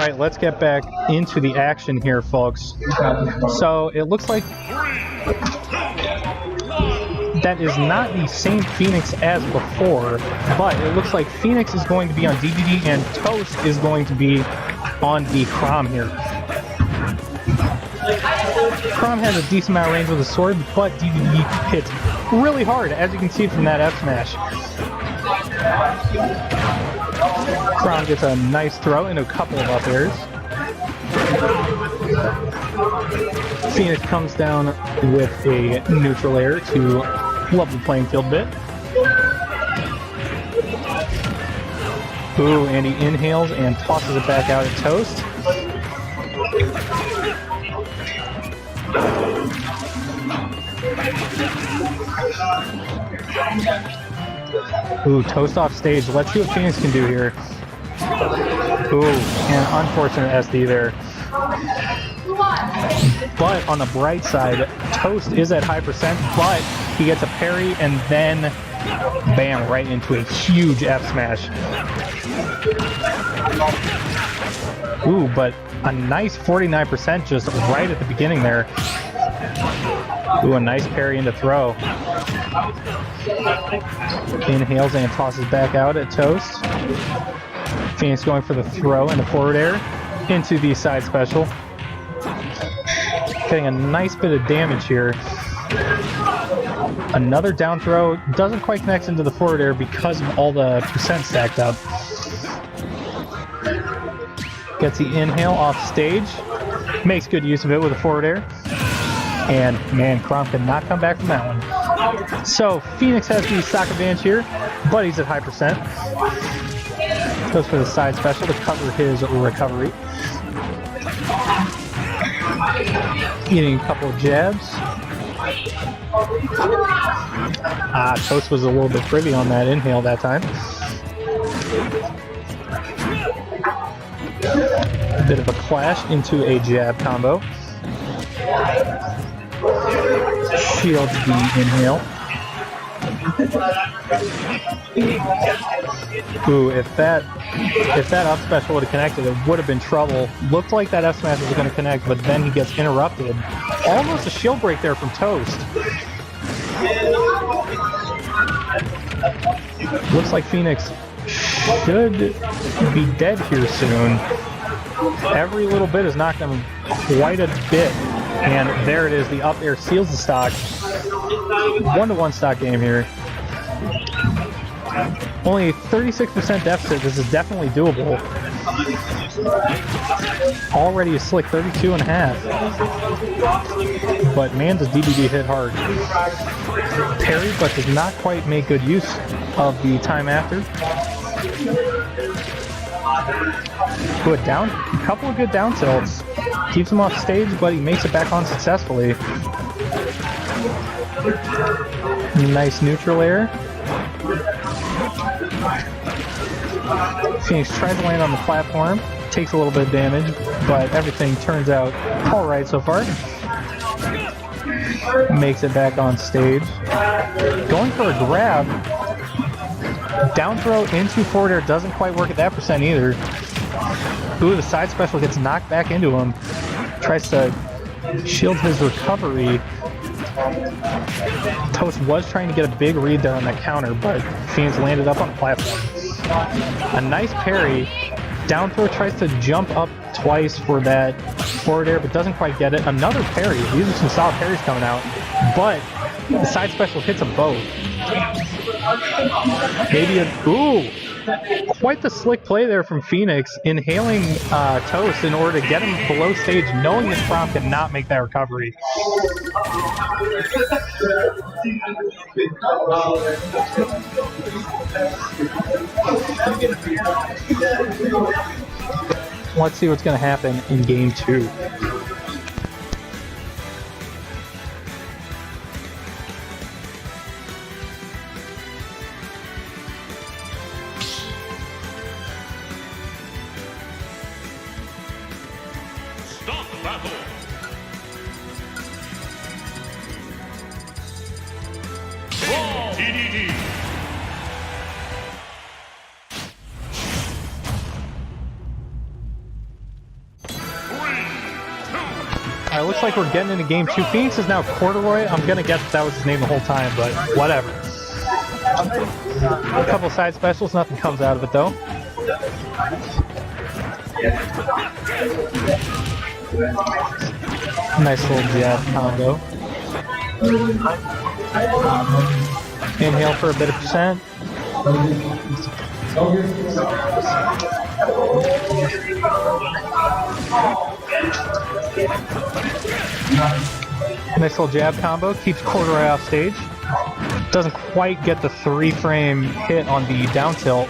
Alright, let's get back into the action here, folks. So, it looks like that is not the same Phoenix as before, but it looks like Phoenix is going to be on Dedede and Toast is going to be on the Chrom here. Chrom has a decent amount of range with a sword, but Dedede hits really hard, as you can see from that F smash. Chrom gets a nice throw into a couple of up airs. Phoenix comes down with a neutral air to level the playing field a bit. Ooh, and he inhales and tosses it back out at Toast. Ooh, Toast off stage. Let's see what Phoenix can do here. Ooh, and unfortunate SD there. But on the bright side, Toast is at high percent, but he gets a parry and then bam, right into a huge F smash. Ooh, but a nice 49% just right at the beginning there. Ooh, a nice parry into throw. Inhales and tosses back out at Toast. Phoenix going for the throw and the forward air into the side special. Getting a nice bit of damage here. Another down throw. Doesn't quite connect into the forward air because of all the percent stacked up. Gets the inhale off stage. Makes good use of it with a forward air. And man, Chrom could not come back from that one. So Phoenix has the stock advantage here, but he's at high percent. Goes for the side special to cover his recovery. Eating a couple of jabs. Toast was a little bit privy on that inhale that time. A bit of a clash into a jab combo. Shields the inhale. Ooh, if that up special would have connected, it would have been trouble. Looked like that F smash was going to connect, but then he gets interrupted. Almost a shield break there from Toast. Looks like Phoenix should be dead here soon. Every little bit has knocked him quite a bit. And there it is, the up air seals the stock. 1-to-1 stock game here. Only 36% deficit, this is definitely doable. Already a slick 32.5. But man, does Dedede hit hard. Parry, but does not quite make good use of the time after. Good down, a couple of good down tilts. Keeps him off stage, but he makes it back on successfully. Nice neutral air. Phoenix tries to land on the platform, takes a little bit of damage, but everything turns out alright so far. Makes it back on stage. Going for a grab. Down throw into forward air doesn't quite work at that percent either. Ooh, the side special gets knocked back into him. Tries to shield his recovery. Toast was trying to get a big read there on the counter, but Phoenix landed up on the platform. A nice parry. Down throw tries to jump up twice for that forward air, but doesn't quite get it. Another parry. These are some solid parries coming out, but the side special hits them both. Maybe a... Ooh! Quite the slick play there from Phoenix, inhaling Toast in order to get him below stage, knowing that Chrom could not make that recovery. Let's see what's going to happen in game 2. Dedede. Alright, looks like we're getting into game 2. Phoenix is now Corduroy. I'm gonna guess that was his name the whole time, but whatever. A couple side specials, nothing comes out of it though. Nice little jab combo. Inhale for a bit of percent. Nice little jab combo, keeps Corduroy off stage. Doesn't quite get the 3-frame hit on the down tilt.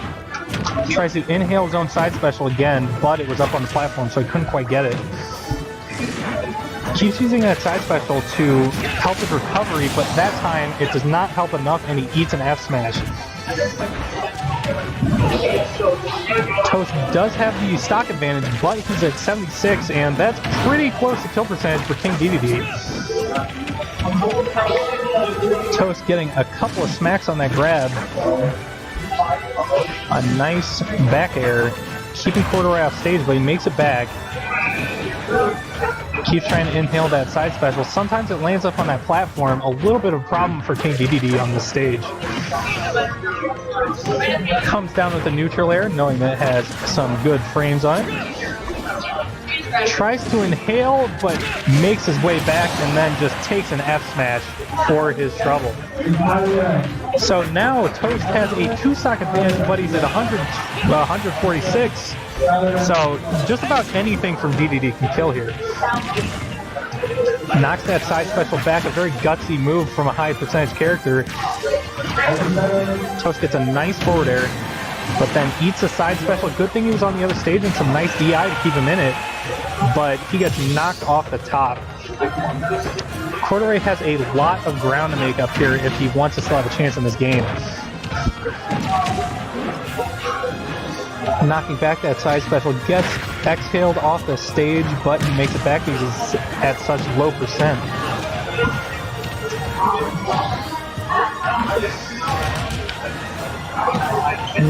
Tries to inhale his own side special again, but it was up on the platform, so he couldn't quite get it. Keeps using that side special to help with recovery, but that time it does not help enough and he eats an F smash. Toast does have the stock advantage, but he's at 76, and that's pretty close to kill percentage for King Dedede. Toast getting a couple of smacks on that grab. A nice back air, keeping Corduroy off stage, but he makes it back. Keeps trying to inhale that side special. Sometimes it lands up on that platform. A little bit of a problem for King Dedede on this stage. Comes down with a neutral air, knowing that it has some good frames on it. Tries to inhale, but makes his way back and then just takes an F smash for his trouble. So now Toast has a 2-stock advantage, but he's at 146. So just about anything from Dedede can kill here. Knocks that side special back, a very gutsy move from a high percentage character. Toast gets a nice forward air, but then eats a side special. Good thing he was on the other stage and some nice DI to keep him in it, but he gets knocked off the top. Corduroy has a lot of ground to make up here if he wants to still have a chance in this game. Knocking back that side special, gets exhaled off the stage, but he makes it back because he's at such low percent.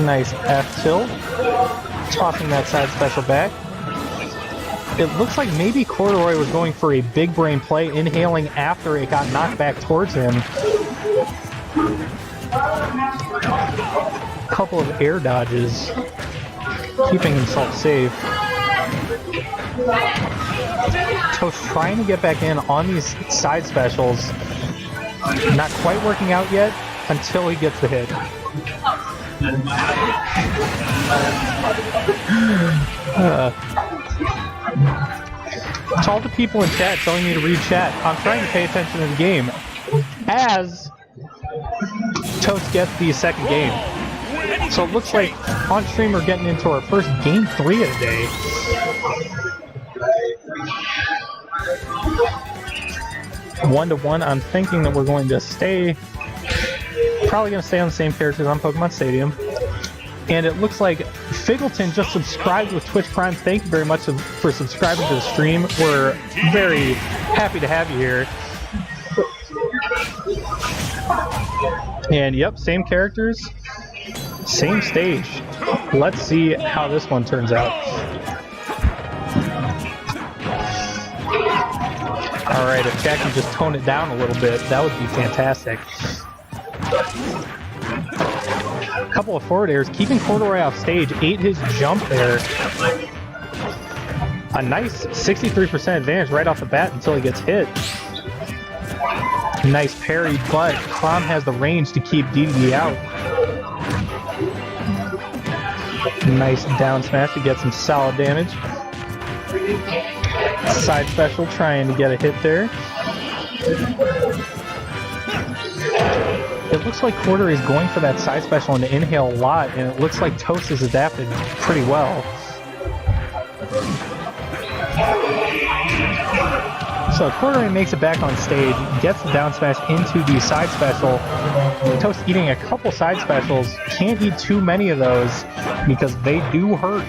Nice F tilt, tossing that side special back. It looks like maybe Corduroy was going for a big brain play, inhaling after it got knocked back towards him. Couple of air dodges, keeping himself safe. Toast trying to get back in on these side specials. Not quite working out yet until he gets the hit. To all the people in chat telling me to read chat, I'm trying to pay attention to the game as Toast gets the second game. So it looks like on stream we're getting into our first game 3 of the day. One to one, I'm thinking that we're going to stay, probably going to stay on the same characters on Pokemon Stadium. And it looks like Figgleton just subscribed with Twitch Prime. Thank you very much for subscribing to the stream. We're very happy to have you here. And yep, same characters, same stage. Let's see how this one turns out. Alright, if Jack can just tone it down a little bit, that would be fantastic. A couple of forward airs, keeping Corduroy off stage, ate his jump there. A nice 63% advantage right off the bat until he gets hit. Nice parry, but Chrom has the range to keep Dedede out. Nice down smash to get some solid damage. Side special trying to get a hit there. It looks like Corduroy is going for that side special and to inhale a lot, and it looks like Toast has adapted pretty well. So Corduroy makes it back on stage, gets the down smash into the side special. Toast eating a couple side specials, can't eat too many of those because they do hurt.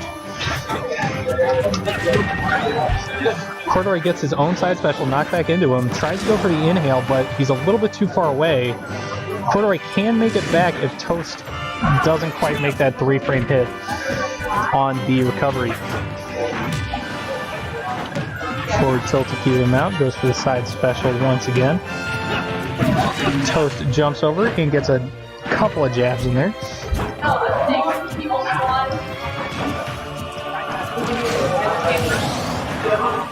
Corduroy gets his own side special knocked back into him, tries to go for the inhale, but he's a little bit too far away. Corduroy can make it back if Toast doesn't quite make that 3-frame hit on the recovery. Forward tilt to keep him out. Goes for the side special once again. Toast jumps over and gets a couple of jabs in there.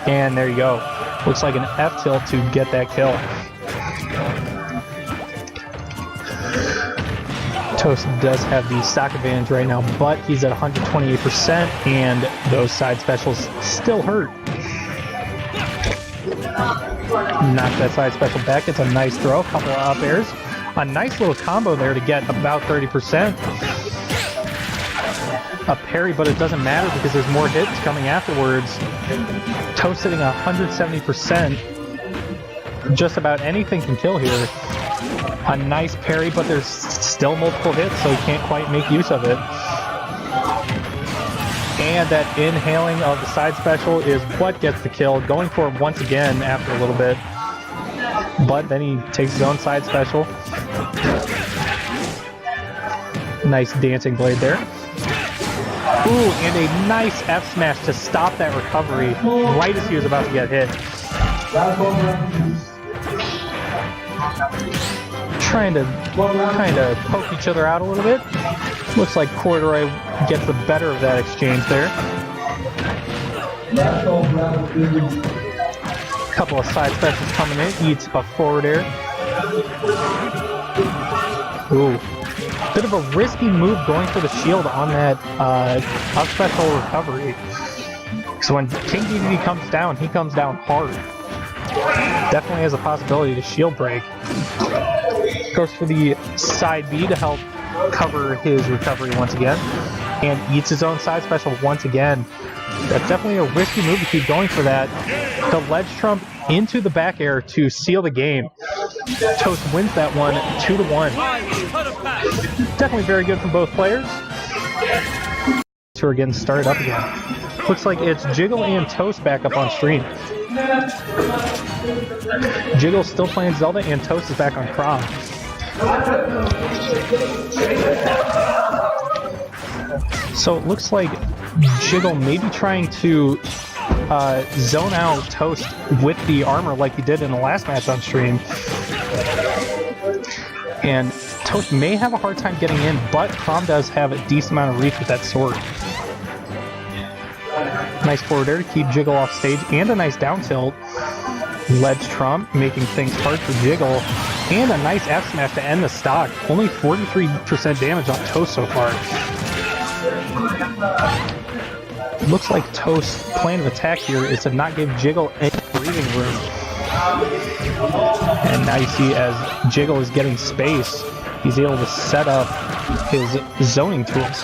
And there you go. Looks like an F tilt to get that kill. Toast does have the stock advantage right now, but he's at 128%, and those side specials still hurt. Knock that side special back. It's a nice throw, a couple of up airs. A nice little combo there to get about 30%. A parry, but it doesn't matter because there's more hits coming afterwards. Toast sitting 170%. Just about anything can kill here. A nice parry, but there's still multiple hits, so he can't quite make use of it. And that inhaling of the side special is what gets the kill, going for it once again after a little bit. But then he takes his own side special. Nice dancing blade there. Ooh, and a nice F smash to stop that recovery right as he was about to get hit. Trying to kind of poke each other out a little bit. Looks like Corduroy gets the better of that exchange there. Couple of side specials coming in. Eats a forward air. Ooh. Bit of a risky move going for the shield on that up special recovery. So when King Dedede comes down, he comes down hard. Definitely has a possibility to shield break. Goes for the side B to help cover his recovery once again. And eats his own side special once again. That's definitely a risky move to keep going for that. The ledge trump into the back air to seal the game. Toast wins that one 2-1. Definitely very good from both players. So we're getting started up again. Looks like it's Jiggle and Toast back up on stream. Jiggle's still playing Zelda and Toast is back on Chrom. So it looks like Jiggle may be trying to zone out Toast with the armor like he did in the last match on stream. And Toast may have a hard time getting in, but Chrom does have a decent amount of reach with that sword. Nice forward air to keep Jiggle off stage, and a nice down tilt. Ledge trump, making things hard for Jiggle. And a nice F smash to end the stock. Only 43% damage on Toast so far. Looks like Toast's plan of attack here is to not give Jiggle any breathing room. And now you see as Jiggle is getting space, he's able to set up his zoning tools.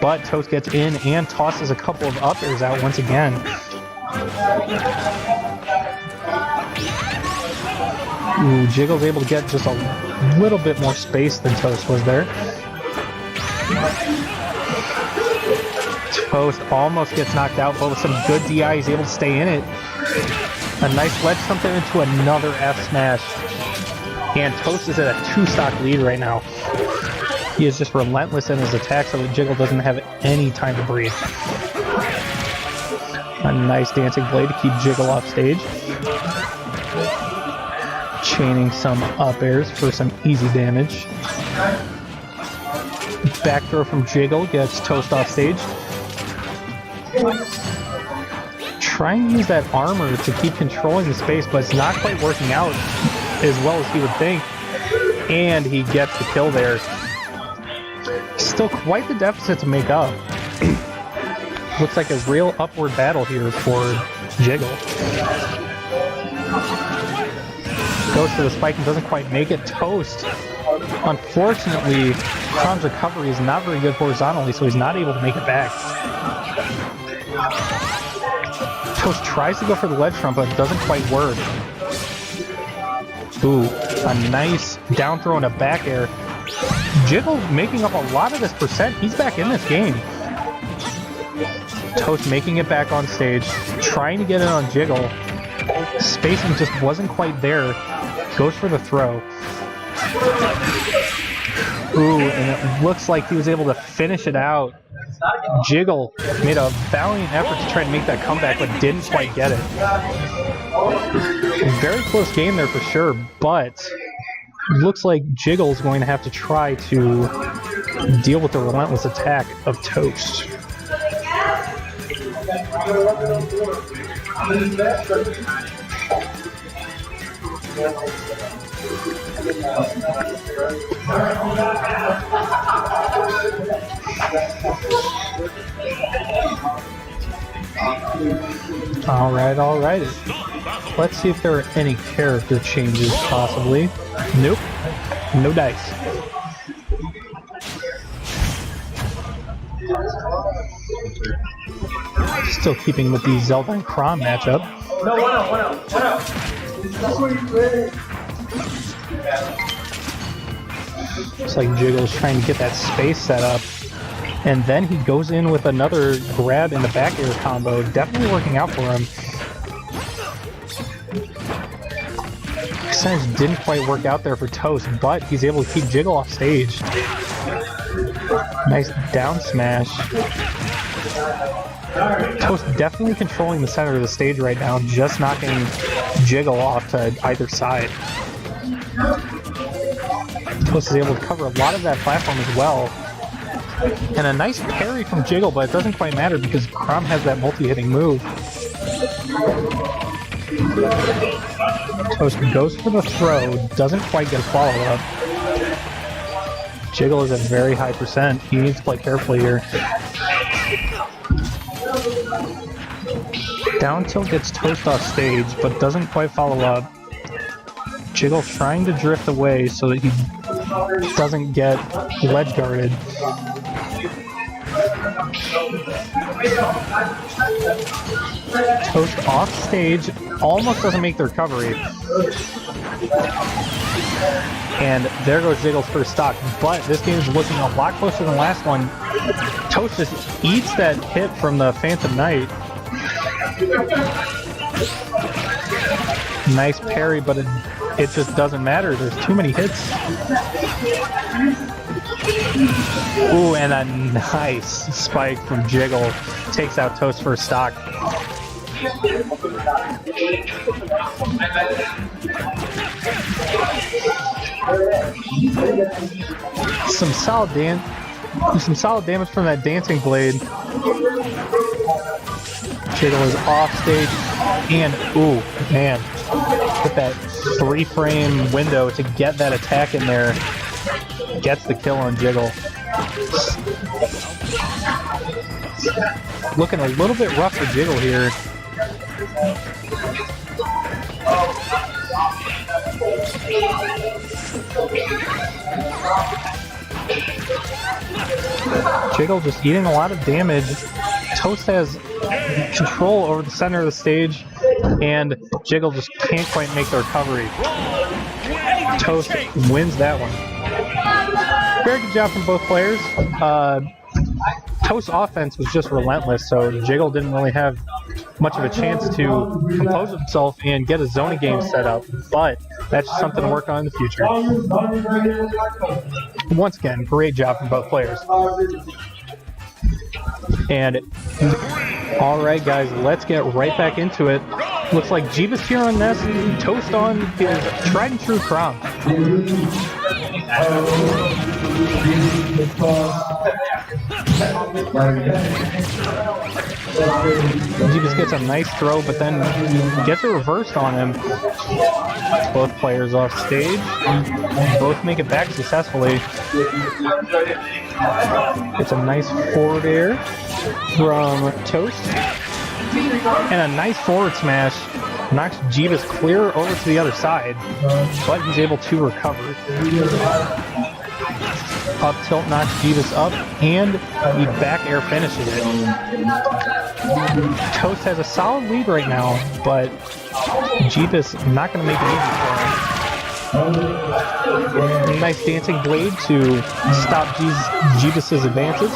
But Toast gets in and tosses a couple of up airs out once again. Ooh, Jiggle's able to get just a little bit more space than Toast was there. Toast almost gets knocked out, but with some good DI, he's able to stay in it. A nice ledge jump into another F smash. And Toast is at a 2-stock lead right now. He is just relentless in his attack, so that Jiggle doesn't have any time to breathe. A nice dancing blade to keep Jiggle off stage. Chaining some up airs for some easy damage. Back throw from Jiggle gets Toast off stage. Trying to use that armor to keep controlling the space, but it's not quite working out as well as he would think. And he gets the kill there. Still quite the deficit to make up. Looks like a real upward battle here for Jiggle. Goes for the spike and doesn't quite make it. Toast, unfortunately, Chrom's recovery is not very good horizontally, so he's not able to make it back. Toast tries to go for the ledge trump, but it doesn't quite work. Ooh, a nice down throw and a back air. Jiggle making up a lot of this percent. He's back in this game. Toast making it back on stage, trying to get it on Jiggle. Spacing just wasn't quite there. Goes for the throw. Ooh, and it looks like he was able to finish it out Jiggle made a valiant effort to try to make that comeback, but didn't quite get it. Very close game there for sure, but looks like Jiggle is going to have to try to deal with the relentless attack of Toast. All right. Let's see if there are any character changes, possibly. Nope. No dice. Still keeping with the Zelda and Chrom matchup. No, one out. Looks like Jiggle's trying to get that space set up. And then he goes in with another grab in the back air combo. Definitely working out for him. Percentage didn't quite work out there for Toast, but he's able to keep Jiggle off stage. Nice down smash. Toast definitely controlling the center of the stage right now, just knocking Jiggle off to either side. Toast is able to cover a lot of that platform as well. And a nice parry from Jiggle, but it doesn't quite matter because Chrom has that multi-hitting move. Toast goes for the throw, doesn't quite get a follow-up. Jiggle is at very high percent. He needs to play carefully here. Down tilt gets Toast off stage, but doesn't quite follow up. Jiggle trying to drift away so that he doesn't get ledge guarded. Toast off stage, almost doesn't make the recovery. And there goes Jiggle's first stock, but this game is looking a lot closer than the last one. Toast just eats that hit from the Phantom Knight. Nice parry, but it just doesn't matter. There's too many hits. Ooh, and a nice spike from Jiggle. Takes out Toast for a stock. Some solid damage from that dancing blade. Jiggle is off stage, and ooh, man, with that 3-frame window to get that attack in there, gets the kill on Jiggle. Looking a little bit rough for Jiggle here. Jiggle just eating a lot of damage. Toast has control over the center of the stage, and Jiggle just can't quite make the recovery. Toast wins that one. Very good job from both players. Toast's offense was just relentless, so Jiggle didn't really have much of a chance to compose himself and get a zoning game set up, but that's just something to work on in the future. Once again, great job from both players. And alright guys, let's get right back into it. Looks like Jebus here on Ness, Toast on his tried and true Chrom. Jebus gets a nice throw, but then gets it reversed on him. Both players off stage. Both make it back successfully. It's a nice forward air from Toast. And a nice forward smash knocks Jebus clear over to the other side, but he's able to recover. Up tilt knocks Jebus up, and the back air finishes it. Toast has a solid lead right now, but Jebus not going to make it easy for him. Nice dancing blade to stop Jebus' advances.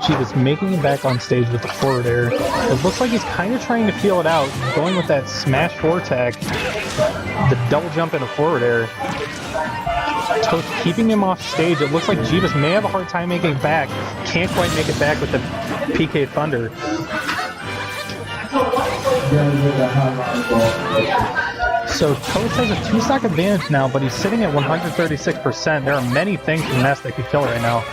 Jebus making it back on stage with the forward air. It looks like he's kind of trying to feel it out, going with that smash forward tag, the double jump into forward air. Toast keeping him off stage. It looks like Jebus may have a hard time making it back. Can't quite make it back with the PK Thunder. So Toast has a 2-stock advantage now, but he's sitting at 136%. There are many things from Ness that could kill right now.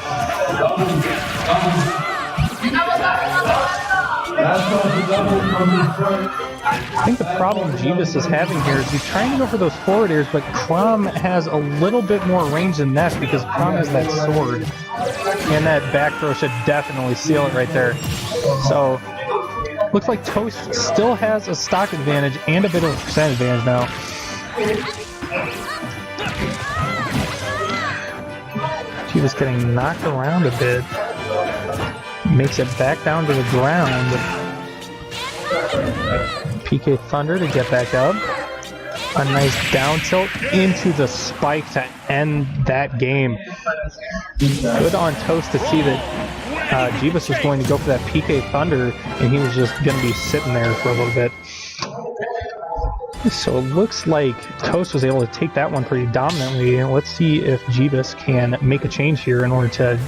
I think the problem Jebus is having here is he's trying to go for those forward airs, but Chrom has a little bit more range than Ness because Chrom has that sword. And that back throw should definitely seal it right there. So, looks like Toast still has a stock advantage and a bit of a percent advantage now. Jebus getting knocked around a bit. Makes it back down to the ground. PK Thunder to get back up. A nice down tilt into the spike to end that game. Good on Toast to see that Jebus was going to go for that PK Thunder and he was just going to be sitting there for a little bit. So it looks like Toast was able to take that one pretty dominantly. Let's see if Jebus can make a change here in order to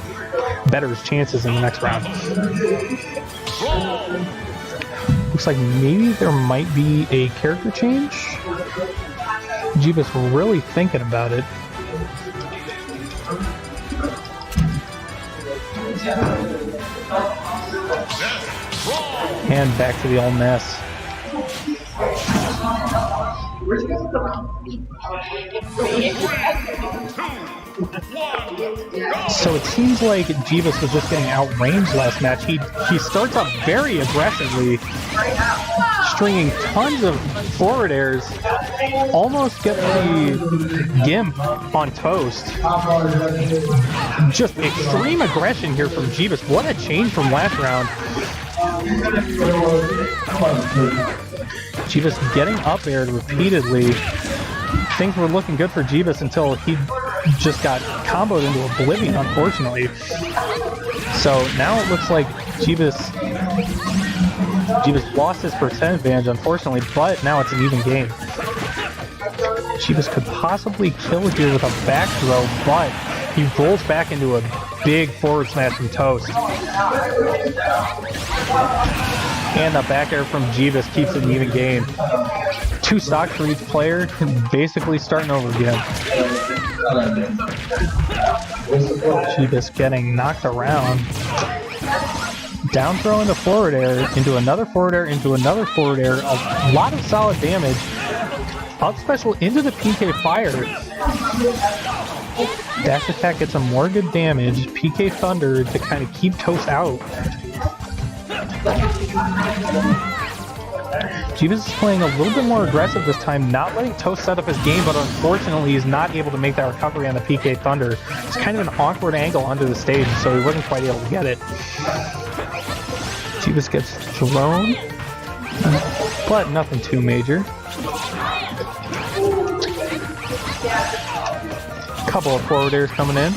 better his chances in the next round. Looks like maybe there might be a character change. Jebus really thinking about it. And back to the old Ness. So it seems like Jebus was just getting outranged last match. He starts up very aggressively, stringing tons of forward airs, almost gets the gimp on Toast. Just extreme aggression here from Jebus. What a change from last round. Jebus getting up aired repeatedly. Things were looking good for Jebus until he just got comboed into oblivion, unfortunately. So now it looks like Jebus lost his percent advantage, unfortunately, but now it's an even game. Jebus could possibly kill it here with a back throw, but he rolls back into a big forward smash from Toast. And the back air from Jebus keeps it an even game. 2 stocks for each player, basically starting over again. Jebus getting knocked around. Down throw into forward air, into another forward air, into another forward air. A lot of solid damage. Up special into the PK fire. Dash attack gets some more good damage. PK Thunder to kind of keep Toast out. Jebus is playing a little bit more aggressive this time, not letting Toast set up his game, but unfortunately he's not able to make that recovery on the PK Thunder. It's kind of an awkward angle under the stage, so he wasn't quite able to get it. Jebus gets thrown, but nothing too major. Couple of forward airs coming in.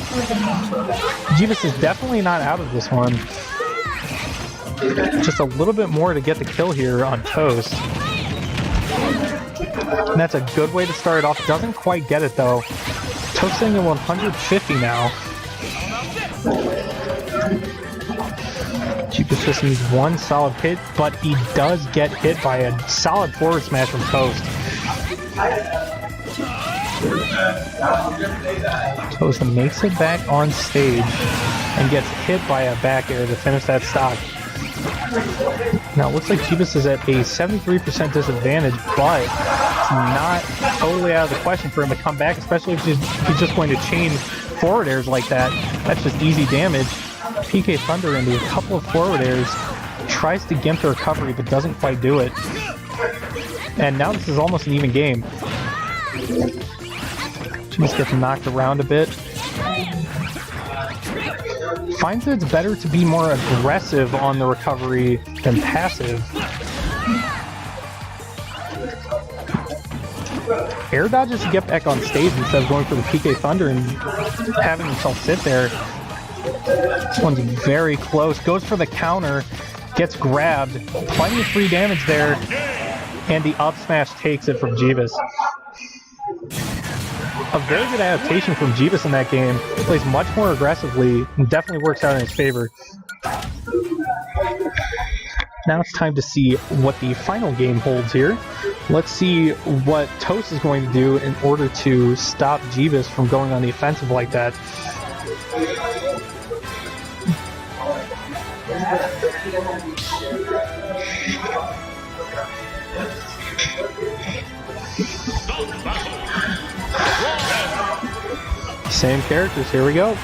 Jebus is definitely not out of this one. Just a little bit more to get the kill here on Toast. And that's a good way to start it off. Doesn't quite get it though. Toast sitting at 150 now. Jebus just needs one solid hit, but he does get hit by a solid forward smash from Toast. Toast makes it back on stage and gets hit by a back air to finish that stock. Now it looks like Jebus is at a 73% disadvantage, but it's not totally out of the question for him to come back, especially if he's just going to chain forward airs like that. That's just easy damage. PK Thunder into a couple of forward airs, tries to gimp the recovery but doesn't quite do it. And now this is almost an even game. Jebus gets knocked around a bit. Finds that it's better to be more aggressive on the recovery than passive. Air dodges to get back on stage instead of going for the PK Thunder and having himself sit there. This one's very close. Goes for the counter. Gets grabbed. Plenty of free damage there. And the up smash takes it from jebus. A very good adaptation from jebus in that game. Plays much more aggressively and definitely works out in his favor. Now it's time to see what the final game holds here. Let's see what Toast is going to do in order to stop jebus from going on the offensive like that. Same characters, here we go.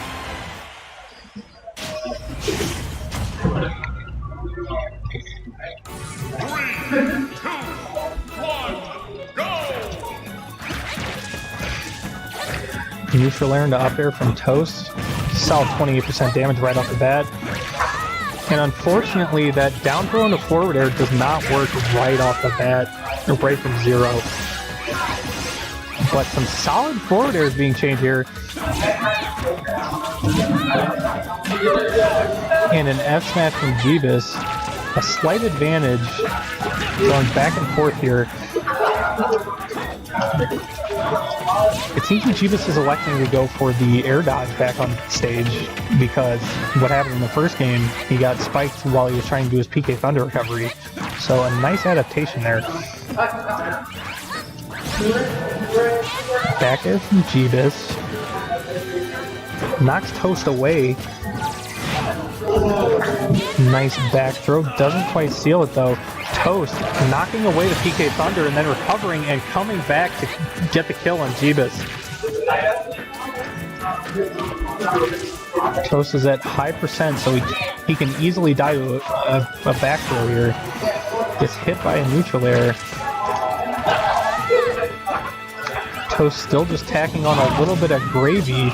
Neutral air into up air from Toast. Solid 28% damage right off the bat. And unfortunately, that down throw into forward air does not work right off the bat, or right from zero. But some solid forward air is being changed here. And an F smash from jebus. A slight advantage going back and forth here. It seems that jebus is electing to go for the air dodge back on stage because what happened in the first game, he got spiked while he was trying to do his PK Thunder recovery. So a nice adaptation there. Back air from jebus. Knocks Toast away. Nice back throw. Doesn't quite seal it though. Toast knocking away the PK Thunder and then recovering and coming back to get the kill on jebus. Toast is at high percent, so he can easily die to a back throw here. Gets hit by a neutral air. Toast still just tacking on a little bit of gravy.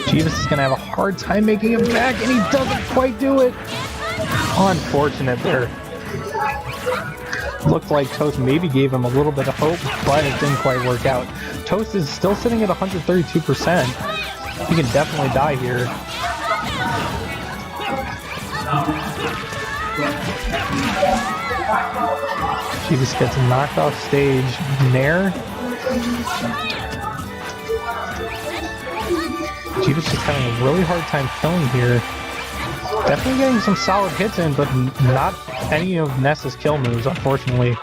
jebus is going to have a hard time making him back, and he doesn't quite do it. Unfortunate there. Looked like Toast maybe gave him a little bit of hope, but it didn't quite work out. Toast is still sitting at 132%. He can definitely die here. jebus gets knocked off stage. Nair. jebus is having a really hard time killing here. Definitely getting some solid hits in, but not any of Ness's kill moves, unfortunately.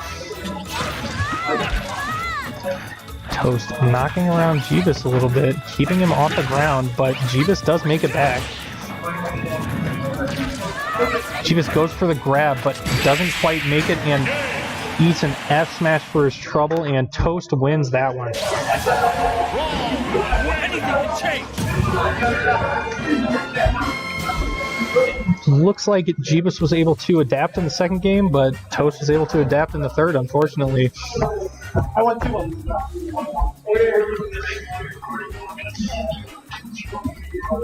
Toast knocking around jebus a little bit, keeping him off the ground, but jebus does make it back. jebus goes for the grab, but doesn't quite make it and eats an F smash for his trouble, and Toast wins that one. Anything can change. Looks like jebus was able to adapt in the second game, but Toast was able to adapt in the third, unfortunately. I want two of them.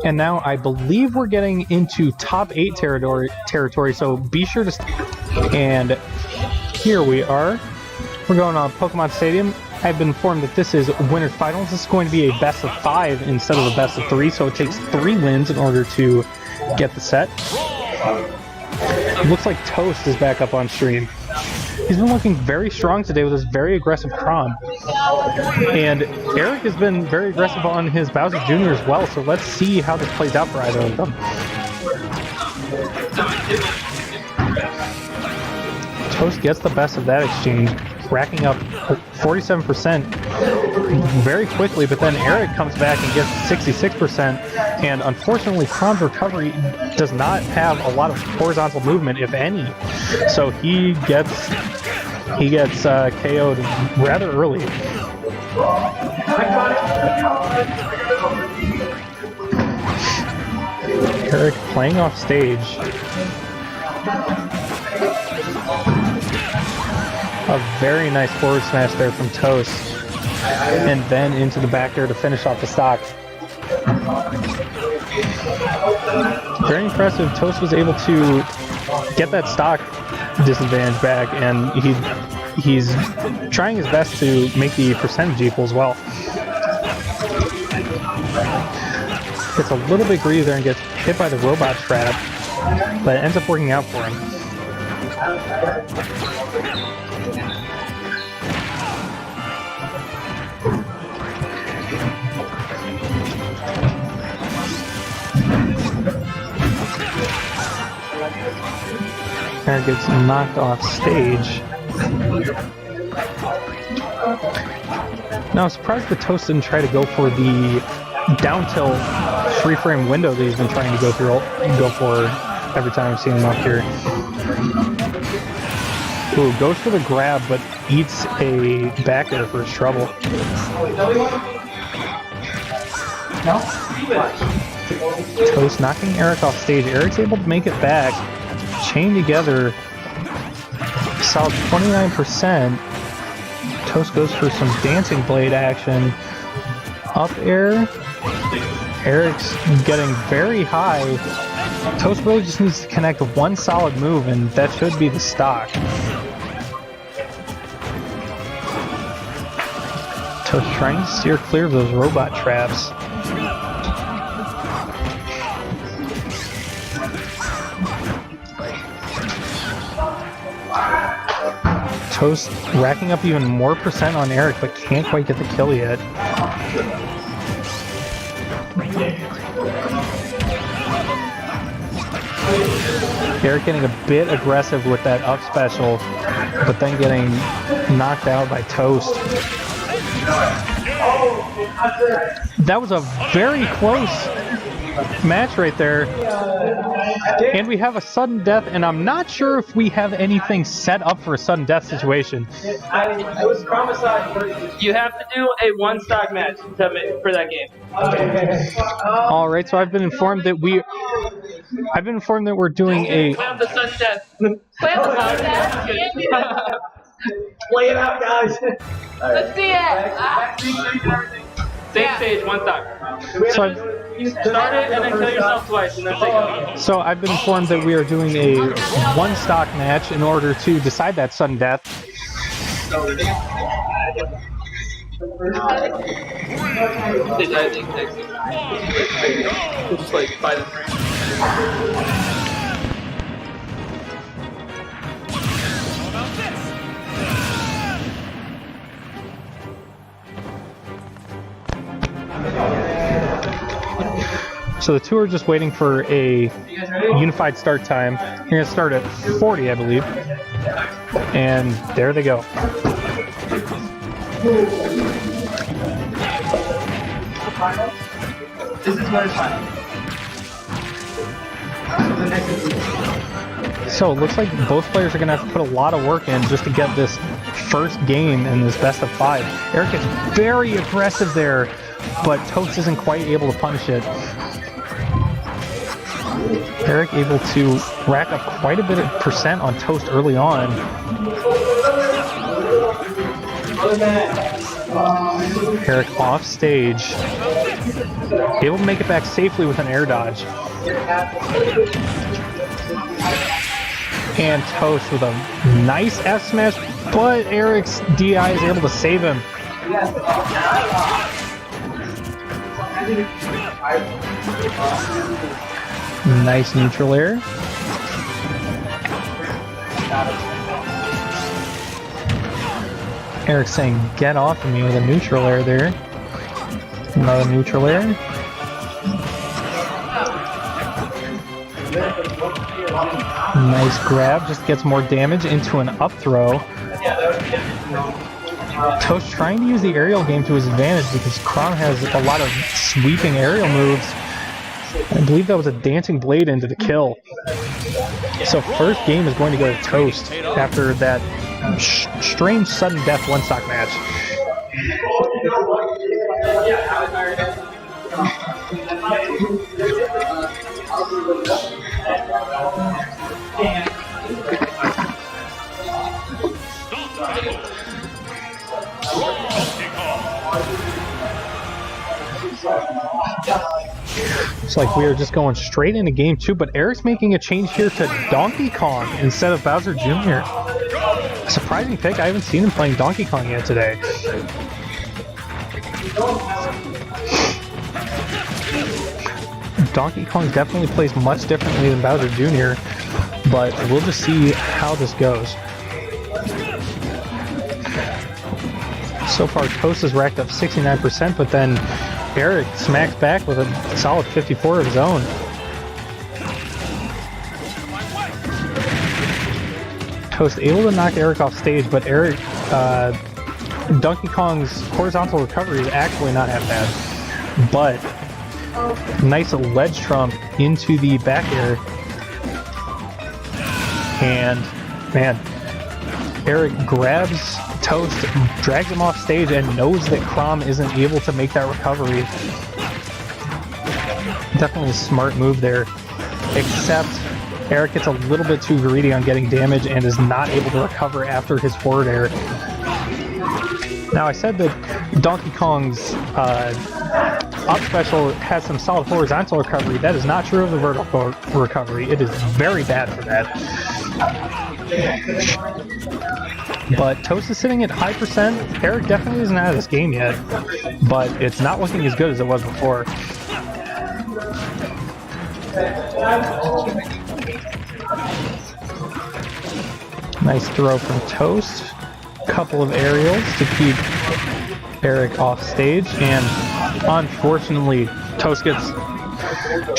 And now I believe we're getting into top 8 territory, so be sure to and here we are. We're going on Pokemon Stadium. I've been informed that this is Winners Finals. This is going to be a best of 5 instead of a best of 3, so it takes 3 wins in order to get the set. It looks like Toast is back up on stream. He's been looking very strong today with his very aggressive Chrom. And Eric has been very aggressive on his Bowser Jr. as well, so let's see how this plays out for either of them. Toast gets the best of that exchange, racking up 47% very quickly, but then Eric comes back and gets 66%, and unfortunately Chrom's recovery does not have a lot of horizontal movement, if any, so he gets KO'd rather early. Eric playing off stage. A very nice forward smash there from Toast. And then into the back air to finish off the stock. Very impressive. Toast was able to get that stock disadvantage back, and he's trying his best to make the percentage equal as well. gets a little bit greedy there and gets hit by the robot trap, but it ends up working out for him. Eric gets knocked off stage. Now I'm surprised the Toast didn't try to go for the down tilt free-frame window that he's been trying to go for every time I've seen him up here. Ooh, goes for the grab, but eats a back air for his trouble. Toast knocking Eric off stage. Eric's able to make it back. Chain together. Solid 29%. Toast goes for some dancing blade action. Up air. Eric's getting very high. Toast really just needs to connect one solid move, and that should be the stock. Toast trying to steer clear of those robot traps. Toast racking up even more percent on Eric, but can't quite get the kill yet. Eric getting a bit aggressive with that up special, but then getting knocked out by Toast. That was a very close match right there. And we have a sudden death, and I'm not sure if we have anything set up for a sudden death situation. You have to do a one stock match for that game. All right, so I've been informed that we're doing a. Plan the sudden death. Plan the sudden death. Play it out, guys. Let's see it. Same stage, one stock. So Start it and then kill yourself twice, and then take it. So I've been informed that we are doing a one stock match in order to decide that sudden death. Just like 5 and 3. So the two are just waiting for a unified start time. You're going to start at 40, I believe. And there they go. This is where it's fun. So it looks like both players are going to have to put a lot of work in just to get this first game in this best of 5. Eric is very aggressive there, but Toast isn't quite able to punish it. Eric able to rack up quite a bit of percent on Toast early on. Eric off stage. Able to make it back safely with an air dodge. And Toast with a nice F smash, but Eric's DI is able to save him. Nice neutral air. Eric saying, "Get off of me," with a neutral air there. Another neutral air. Nice grab, just gets more damage into an up throw. Toast trying to use the aerial game to his advantage because Chrom has a lot of sweeping aerial moves. I believe that was a dancing blade into the kill. So first game is going to go to Toast after that strange sudden death one stock match. It's like we are just going straight into game 2, but Eric's making a change here to Donkey Kong instead of Bowser Jr. A surprising pick. I haven't seen him playing Donkey Kong yet today. Donkey Kong definitely plays much differently than Bowser Jr., but we'll just see how this goes. So far, Toast has racked up 69%, but then Eric smacks back with a solid 54 of his own. Toast able to knock Eric off stage, but Eric, Donkey Kong's horizontal recovery is actually not half bad. But nice ledge trump into the back air. And man, Eric grabs Toast, drags him off stage, and knows that Chrom isn't able to make that recovery. Definitely a smart move there, except Eric gets a little bit too greedy on getting damage and is not able to recover after his forward air. Now, I said that Donkey Kong's up special has some solid horizontal recovery. That is not true of the vertical recovery. It is very bad for that. But Toast is sitting at high percent. Eric definitely isn't out of this game yet, but it's not looking as good as it was before. Nice throw from Toast. Couple of aerials to keep Eric off stage, and unfortunately Toast gets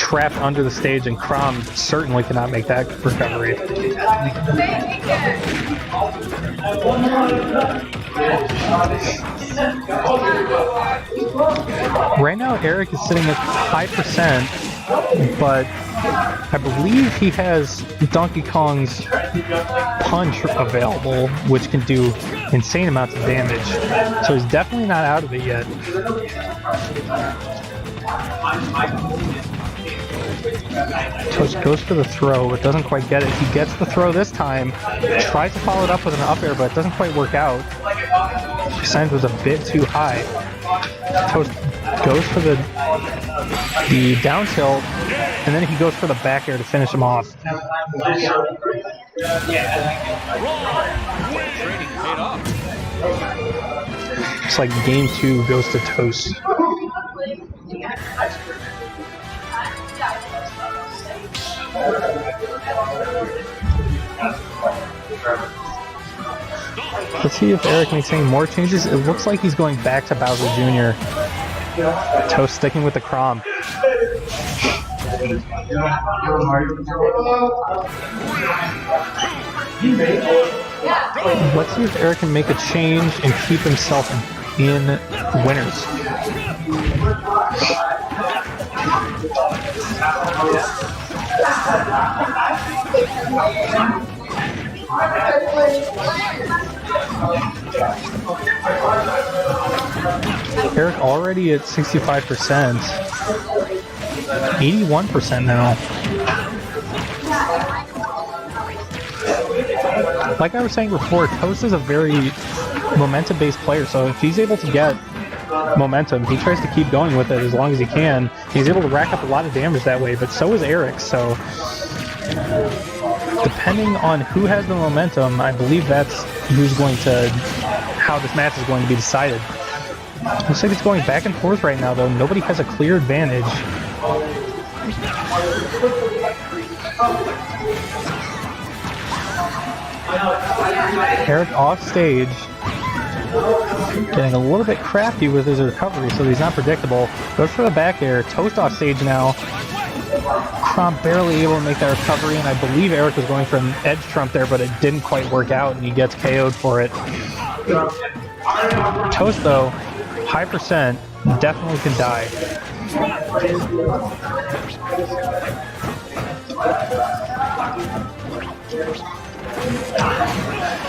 trapped under the stage, and Chrom certainly cannot make that recovery. Right now Eric is sitting at high percent, but I believe he has Donkey Kong's punch available, which can do insane amounts of damage. So he's definitely not out of it yet. Toast goes for the throw, but doesn't quite get it. He gets the throw this time, tries to follow it up with an up air, but it doesn't quite work out. Signs was a bit too high. Toast goes for the down tilt, and then he goes for the back air to finish him off. It's like game 2 goes to Toast. Let's see if Eric makes any more changes. It looks like he's going back to Bowser Jr. Toast sticking with the Chrom. Let's see if Eric can make a change and keep himself in winners. Eric already at 65%, 81% now. Like I was saying before, Toast is a very momentum-based player, so if he's able to get momentum, he tries to keep going with it as long as he can. He's able to rack up a lot of damage that way, but so is Eric, so depending on who has the momentum, I believe that's how this match is going to be decided. Looks like it's going back and forth right now, though. Nobody has a clear advantage. Eric off stage, getting a little bit crafty with his recovery, so he's not predictable. Goes for the back air. Toast off stage now. Chrom barely able to make that recovery, and I believe Eric was going for an edge trump there, but it didn't quite work out, and he gets KO'd for it. Toast, though, high percent, definitely can die.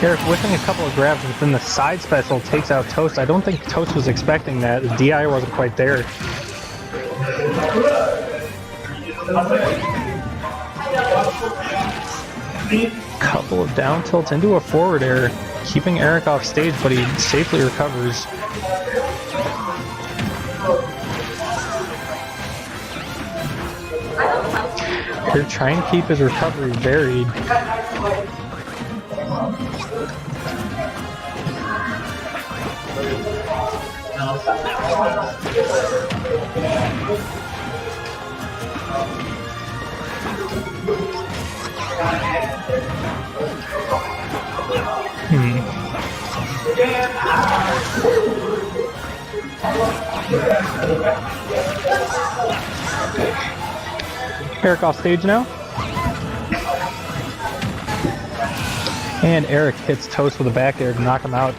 Eric whiffing a couple of grabs within the side special takes out Toast. I don't think Toast was expecting that. The DI wasn't quite there. Couple of down tilts into a forward air, keeping Eric off stage, but he safely recovers. They're trying to keep his recovery varied. Eric off stage now. And Eric hits Toast with a back air to knock him out.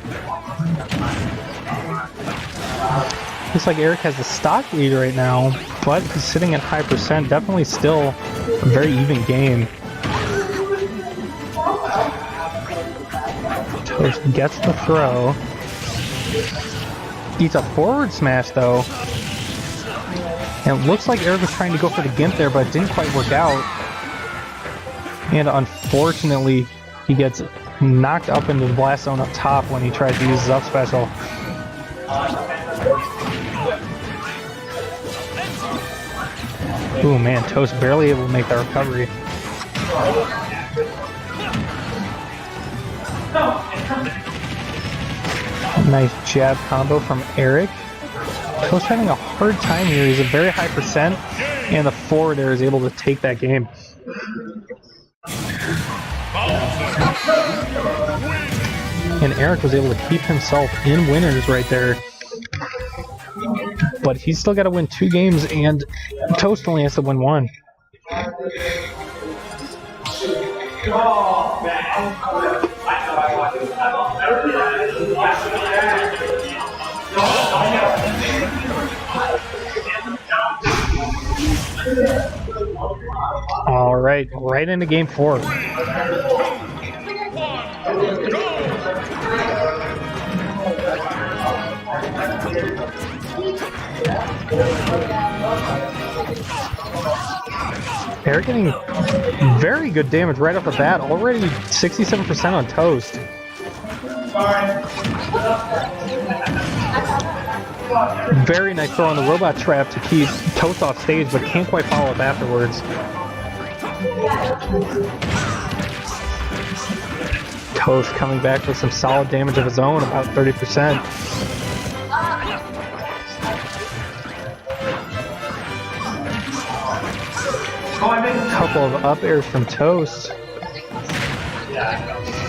Looks like Eric has the stock lead right now, but he's sitting at high percent. Definitely still a very even game. Toast gets the throw. Eats a forward smash though. And it looks like Eric was trying to go for the gimp there, but it didn't quite work out. And unfortunately, he gets knocked up into the blast zone up top when he tries to use his up special. Ooh man, Toast barely able to make that recovery. Nice jab combo from Eric. Toast having a hard time here. He's a very high percent, and the forward air is able to take that game. And Eric was able to keep himself in winners right there. But he's still got to win 2 games, and Toast only has to win 1. All right, right into game 4. Eric getting very good damage right off the bat. Already 67% on Toast. Very nice throw on the robot trap to keep Toast off stage, but can't quite follow up afterwards. Toast coming back with some solid damage of his own, about 30%. A couple of up airs from Toast.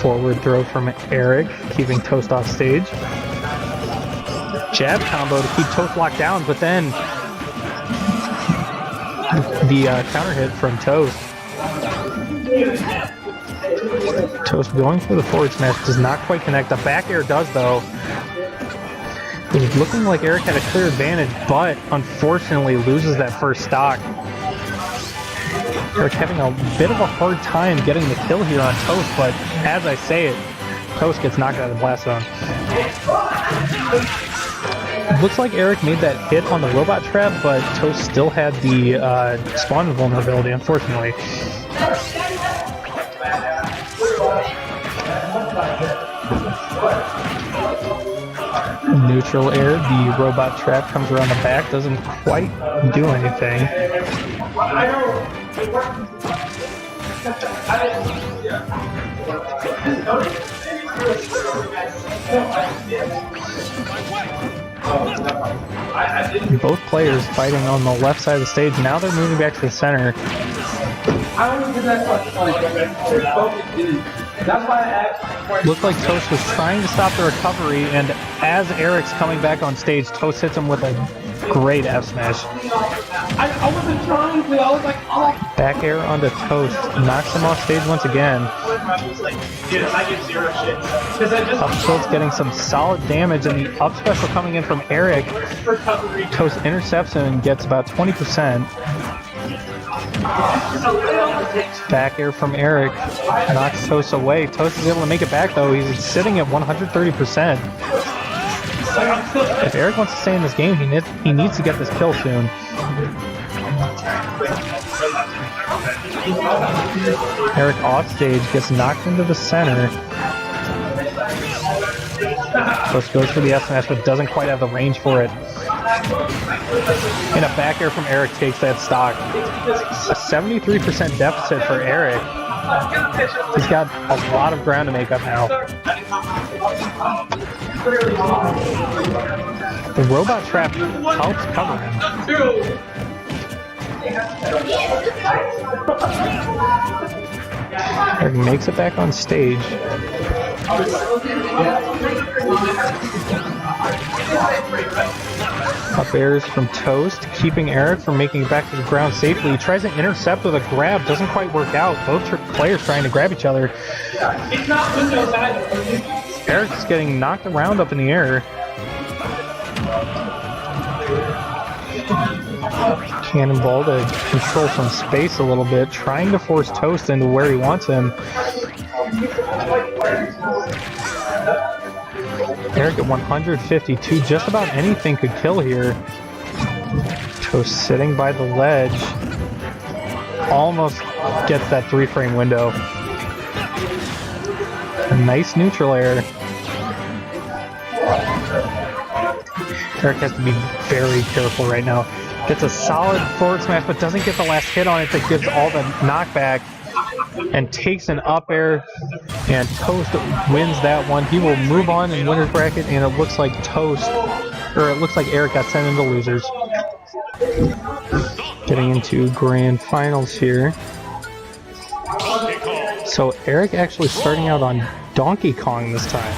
Forward throw from Eric, keeping Toast off stage. Jab combo to keep Toast locked down, but then the counter hit from Toast. Toast going for the forward smash does not quite connect. The back air does though. It was looking like Eric had a clear advantage, but unfortunately loses that first stock. Eric having a bit of a hard time getting the kill here on Toast, but as I say it, Toast gets knocked out of the blast zone. Looks like Eric made that hit on the robot trap, but Toast still had the spawn vulnerability, unfortunately. Neutral air, the robot trap comes around the back, doesn't quite do anything. Both players fighting on the left side of the stage. Now they're moving back to the center. Looked like Toast was trying to stop the recovery, and as Eric's coming back on stage, Toast hits him with a great F smash. I wasn't trying to. I was like, oh. Back air onto Toast, knocks him off stage once again. Up tilt's getting some solid damage, and the up special coming in from Eric. Toast intercepts him and gets about 20%. Back air from Eric knocks Toast away. Toast is able to make it back though. He's sitting at 130%. If Eric wants to stay in this game, he needs to get this kill soon. Eric off stage gets knocked into the center. Toast goes for the F smash, but doesn't quite have the range for it. And a back air from Eric takes that stock. A 73% deficit for Eric. He's got a lot of ground to make up now. The robot trap helps cover him. Eric makes it back on stage. Up airs from Toast, keeping Eric from making it back to the ground safely. He tries to intercept with a grab, doesn't quite work out. Both players trying to grab each other. It's not Windows either. Eric's getting knocked around up in the air. Cannonball to control some space a little bit, trying to force Toast into where he wants him. Eric at 152, just about anything could kill here. Toast sitting by the ledge. Almost gets that 3-frame window. A nice neutral air. Eric has to be very careful right now. Gets a solid forward smash, but doesn't get the last hit on it that gives all the knockback. And takes an up air, and Toast wins that one. He will move on in winner's bracket, and it looks like Eric got sent into losers. Getting into grand finals here. So Eric actually starting out on Donkey Kong this time.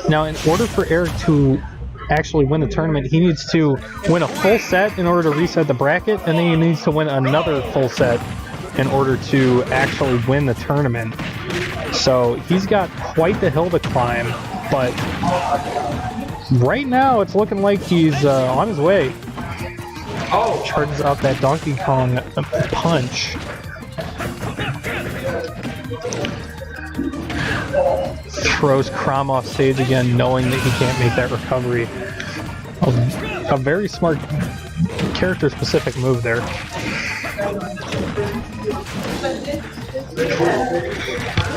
Now, in order for Eric to actually win the tournament, he needs to win a full set in order to reset the bracket, and then he needs to win another full set in order to actually win the tournament. So he's got quite the hill to climb, but right now it's looking like he's on his way. Oh, charges out that Donkey Kong punch. Throws Chrom off stage again, knowing that he can't make that recovery. A very smart character-specific move there.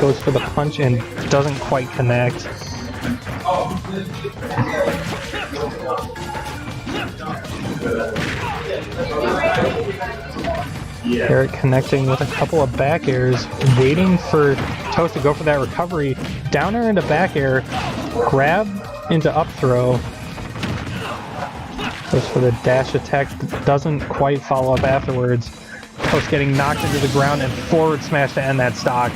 Goes for the punch and doesn't quite connect. Eric connecting with a couple of back airs, waiting for Toast to go for that recovery. Down air into back air, grab into up throw. Goes for the dash attack, doesn't quite follow up afterwards. Toast getting knocked into the ground and forward smash to end that stock.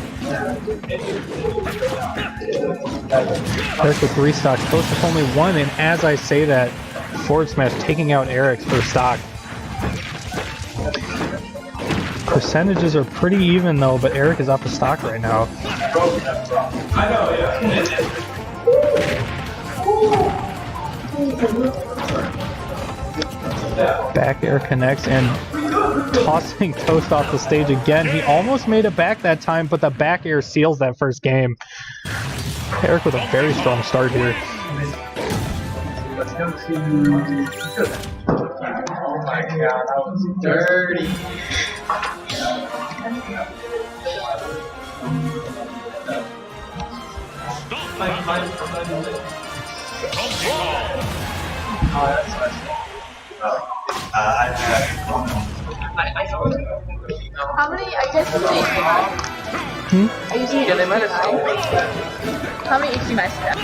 Eric with restock, Toast with only one, and as I say that, forward smash taking out Eric's first stock. Percentages are pretty even though, but Eric is up a stock right now. I know, yeah. Back air connects and tossing Toast off the stage again. He almost made it back that time, but the back air seals that first game. Eric with a very strong start here. Let's go to... Oh my god, that was dirty. How many? I guess it's I usually Yeah, they might have. How many each do you guys have?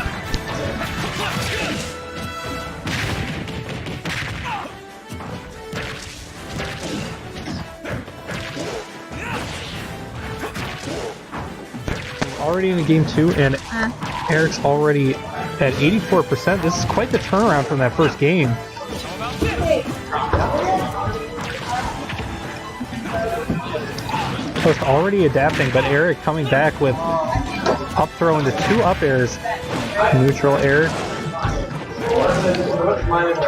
Already in the game 2, and Eric's already at 84%. This is quite the turnaround from that first game. Toast already adapting, but Eric coming back with up throw into 2 up airs. Neutral air.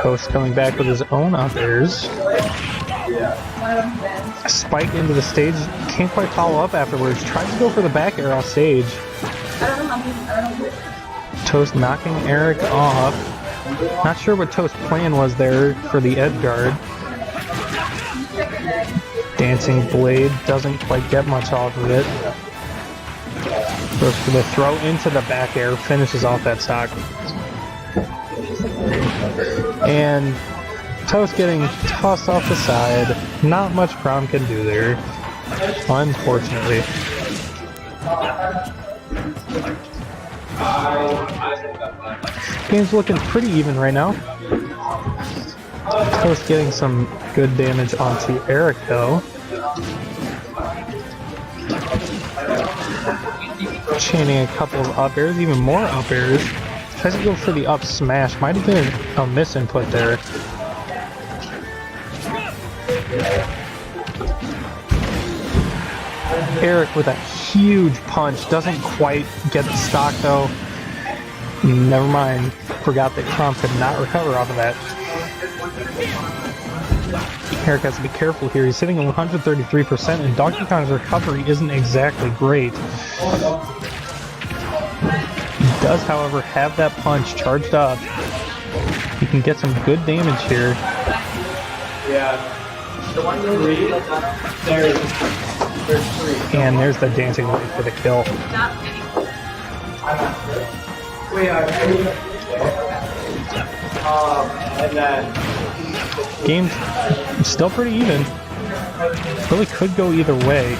Toast coming back with his own up airs. Spike into the stage, can't quite follow up afterwards. Tries to go for the back air off stage. Toast knocking Eric off. Not sure what Toast's plan was there for the edge guard. Dancing blade, doesn't quite get much off of it. Goes for the throw into the back air, finishes off that stock. And Toast getting tossed off the side. Not much Chrom can do there, unfortunately. Game's looking pretty even right now. Toast getting some good damage onto Eric though. Chaining a couple of up airs, even more up airs. Tries to go for the up smash. Might have been a misinput there. Eric with a huge punch. Doesn't quite get the stock though. Never mind. Forgot that Chrom could not recover off of that. Eric has to be careful here. He's sitting at 133%, and Donkey Kong's recovery isn't exactly great. He does, however, have that punch charged up. He can get some good damage here. Yeah. The 1-3, there's 3. And there's the dancing light for the kill. And then Game's still pretty even. Really could go either way.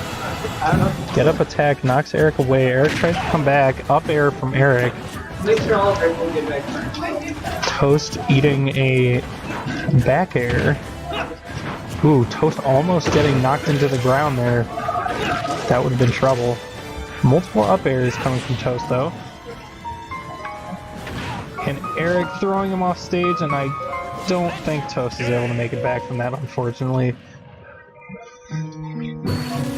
Get up attack, knocks Eric away. Eric tries to come back. Up air from Eric. make sure all of everyone get back. Toast eating a back air. Ooh, Toast almost getting knocked into the ground there. That would have been trouble. Multiple up airs coming from Toast though. And Eric throwing him off stage, and I don't think Toast is able to make it back from that, unfortunately.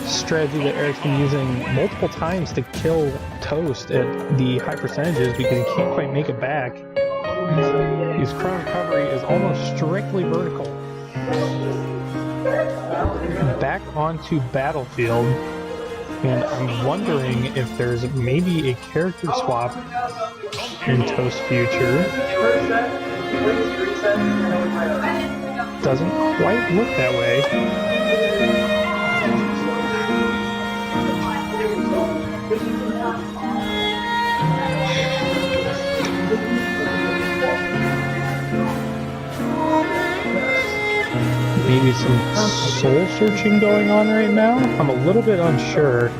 Strategy that Eric's been using multiple times to kill Toast at the high percentages because he can't quite make it back. His Chrom recovery is almost strictly vertical. Back onto Battlefield, and I'm wondering if there's maybe a character swap in Toast's future. Doesn't quite look that way. Maybe some soul searching going on right now? I'm a little bit unsure.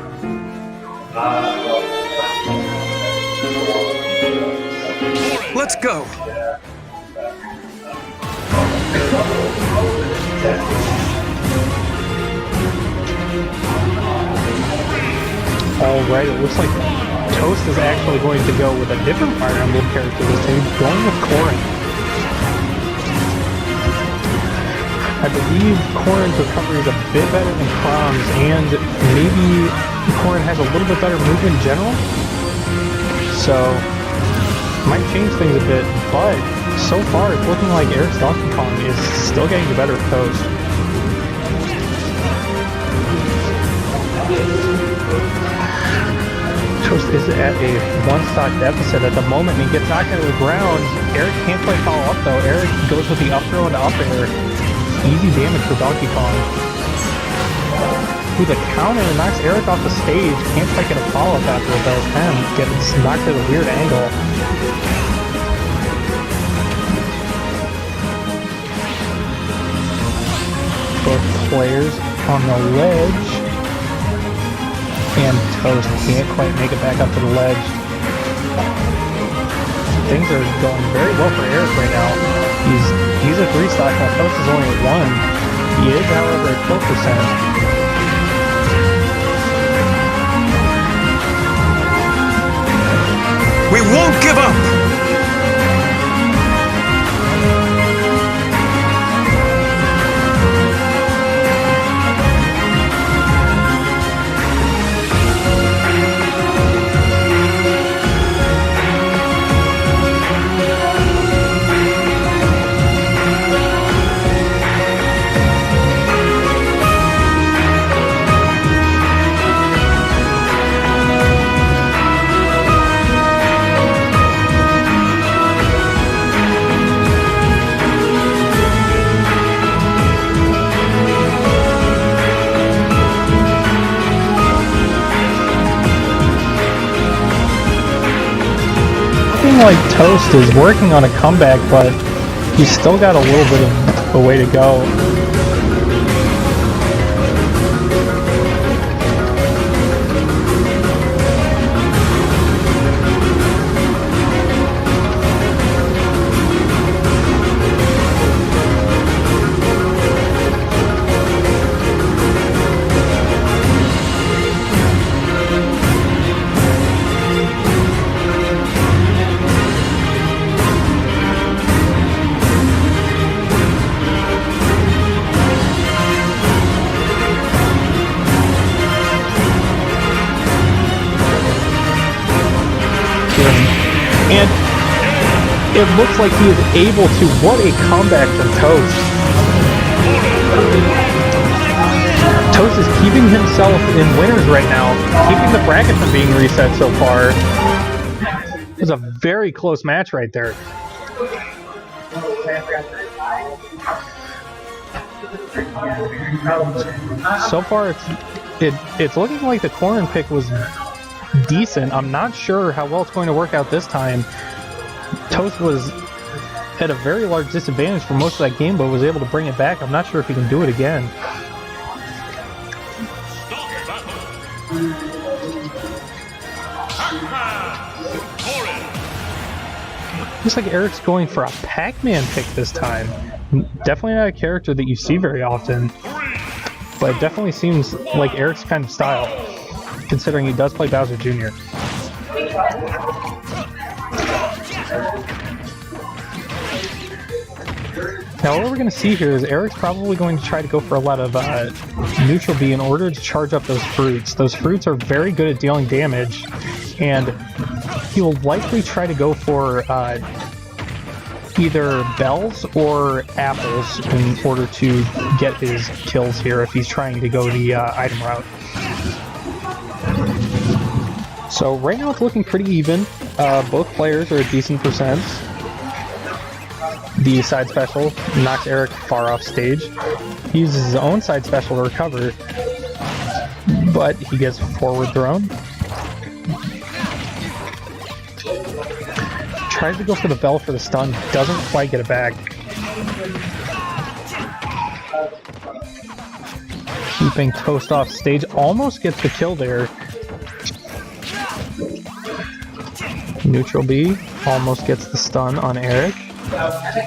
Let's go! Alright, it looks like Toast is actually going to go with a different Fire Emblem character this time, going with Corrin. I believe Corrin's recovery is a bit better than Chrom's, and maybe Corrin has a little bit better movement in general. So, might change things a bit, but so far it's looking like Eric's Donkey Kong is still getting the better of Toast. Toast is at a one-stock deficit at the moment, and he gets knocked into the ground. Eric can't quite follow up though. Eric goes with the up throw into up air. Easy damage for Donkey Kong. Ooh, the counter knocks Eric off the stage. Can't quite get a follow-up after it though. Gets knocked at a weird angle. Both players on the ledge. And Toast can't quite make it back up to the ledge. Things are going very well for Eric right now. He's at 3 stock while Toast is only at 1. He is, however, at 12%. We won't give up! Like Toast is working on a comeback, but he's still got a little bit of a way to go. it looks like he is able to. What a comeback from Toast. Toast is keeping himself in winners right now, keeping the bracket from being reset so far. It was a very close match right there. So far, it's looking like the Corrin pick was decent. I'm not sure how well it's going to work out this time. Toast was at a very large disadvantage for most of that game, but was able to bring it back. I'm not sure if he can do it again. Looks like Eric's going for a Pac-Man pick this time. Definitely not a character that you see very often, but it definitely seems like Eric's kind of style, considering he does play Bowser Jr. Now what we're going to see here is Eric's probably going to try to go for a lot of neutral B in order to charge up those fruits. Those fruits are very good at dealing damage, and he will likely try to go for either bells or apples in order to get his kills here if he's trying to go the item route. So right now it's looking pretty even. Both players are at decent percents. The side special knocks Eric far off stage. He uses his own side special to recover, but he gets forward thrown. Tries to go for the bell for the stun, doesn't quite get it back. Keeping Toast off stage, almost gets the kill there. Neutral B almost gets the stun on Eric.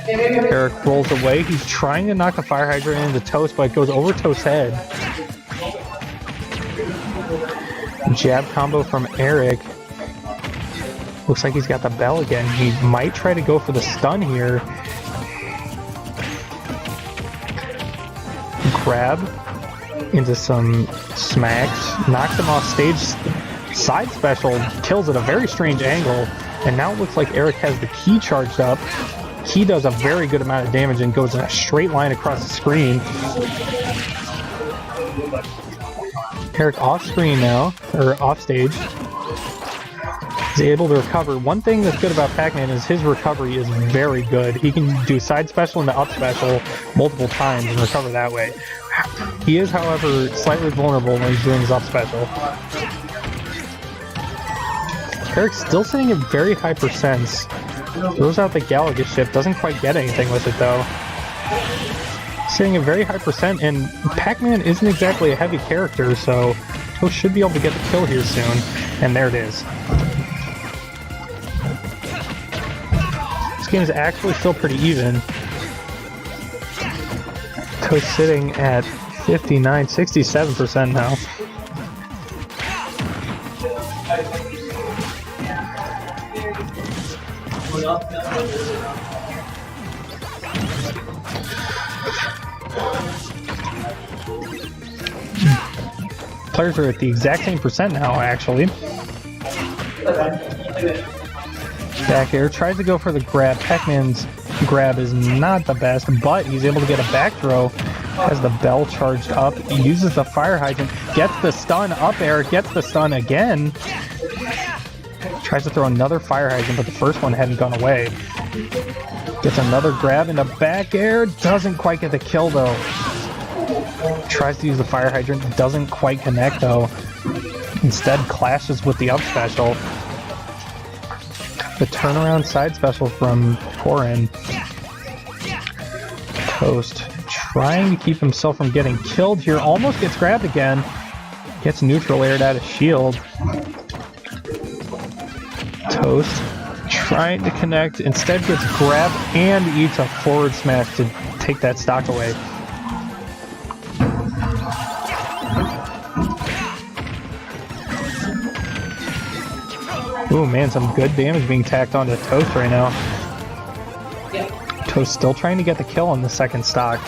Eric rolls away. He's trying to knock the fire hydrant into Toast, but it goes over Toast's head. Jab combo from Eric. Looks like he's got the bell again. He might try to go for the stun here. Grab into some smacks. Knocks him off stage. Side special kills at a very strange angle. And now it looks like Eric has the key charged up. He does a very good amount of damage and goes in a straight line across the screen. Eric off screen now, or off stage. He's able to recover. One thing that's good about Pac-Man is his recovery is very good. He can do side special and the up special multiple times and recover that way. He is, however, slightly vulnerable when he's doing his up special. Eric's still sitting at very high percents. Throws out the Galaga ship, doesn't quite get anything with it though. Sitting at very high percent, and Pac-Man isn't exactly a heavy character, so Toast should be able to get the kill here soon. And there it is. This game is actually still pretty even. Toast sitting at 59, 67% now. Players are at the exact same percent now, actually. Back air, tries to go for the grab. Pac-Man's grab is not the best, but he's able to get a back throw. Has the bell charged up, uses the fire hydrant, gets the stun up air, gets the stun again. Tries to throw another fire hydrant, but the first one hadn't gone away. Gets another grab in the back air, doesn't quite get the kill though. Tries to use the fire hydrant, doesn't quite connect though. Instead clashes with the up special. The turnaround side special from Corrin. Toast trying to keep himself from getting killed here. Almost gets grabbed again. Gets neutral aired out of shield. Toast trying to connect. Instead gets grabbed and eats a forward smash to take that stock away. Ooh man, some good damage being tacked onto Toast right now. Toast still trying to get the kill on the second stock.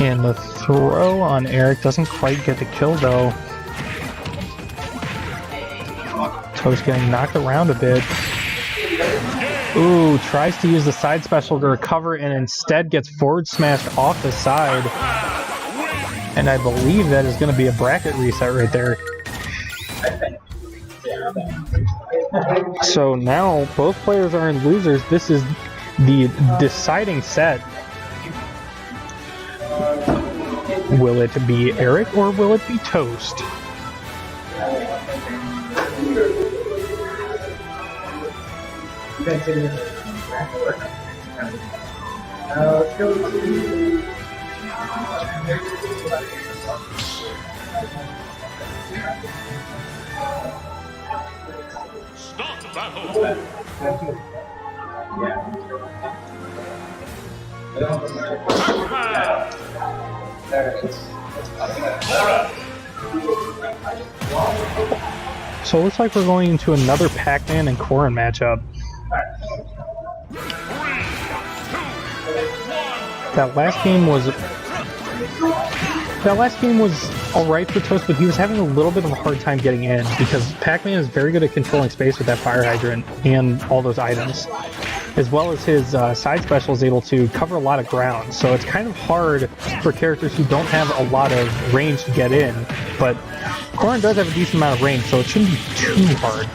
And the throw on Eric doesn't quite get the kill though. Toast getting knocked around a bit. Ooh, tries to use the side special to recover and instead gets forward smashed off the side. And I believe that is going to be a bracket reset right there. So now both players are in losers. This is the deciding set. Will it be Eric or will it be Toast? Start battle. So it looks like we're going into another Pac-Man and Corrin matchup. That last game was alright for Toast, but he was having a little bit of a hard time getting in because Pac-Man is very good at controlling space with that fire hydrant and all those items. As well as his side special is able to cover a lot of ground, so it's kind of hard for characters who don't have a lot of range to get in, but Corrin does have a decent amount of range, so it shouldn't be too hard.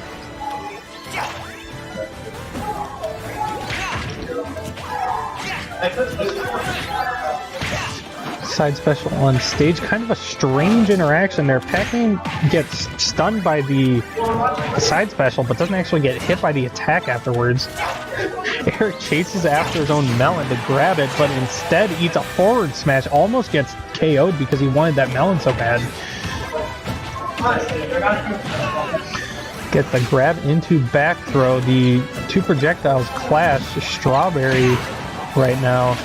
Side special on stage, kind of a strange interaction there. Pac-Man gets stunned by the side special, but doesn't actually get hit by the attack afterwards. Eric chases after his own melon to grab it, but instead eats a forward smash, almost gets KO'd because he wanted that melon so bad. Gets the grab into back throw. The two projectiles clash. Strawberry right now.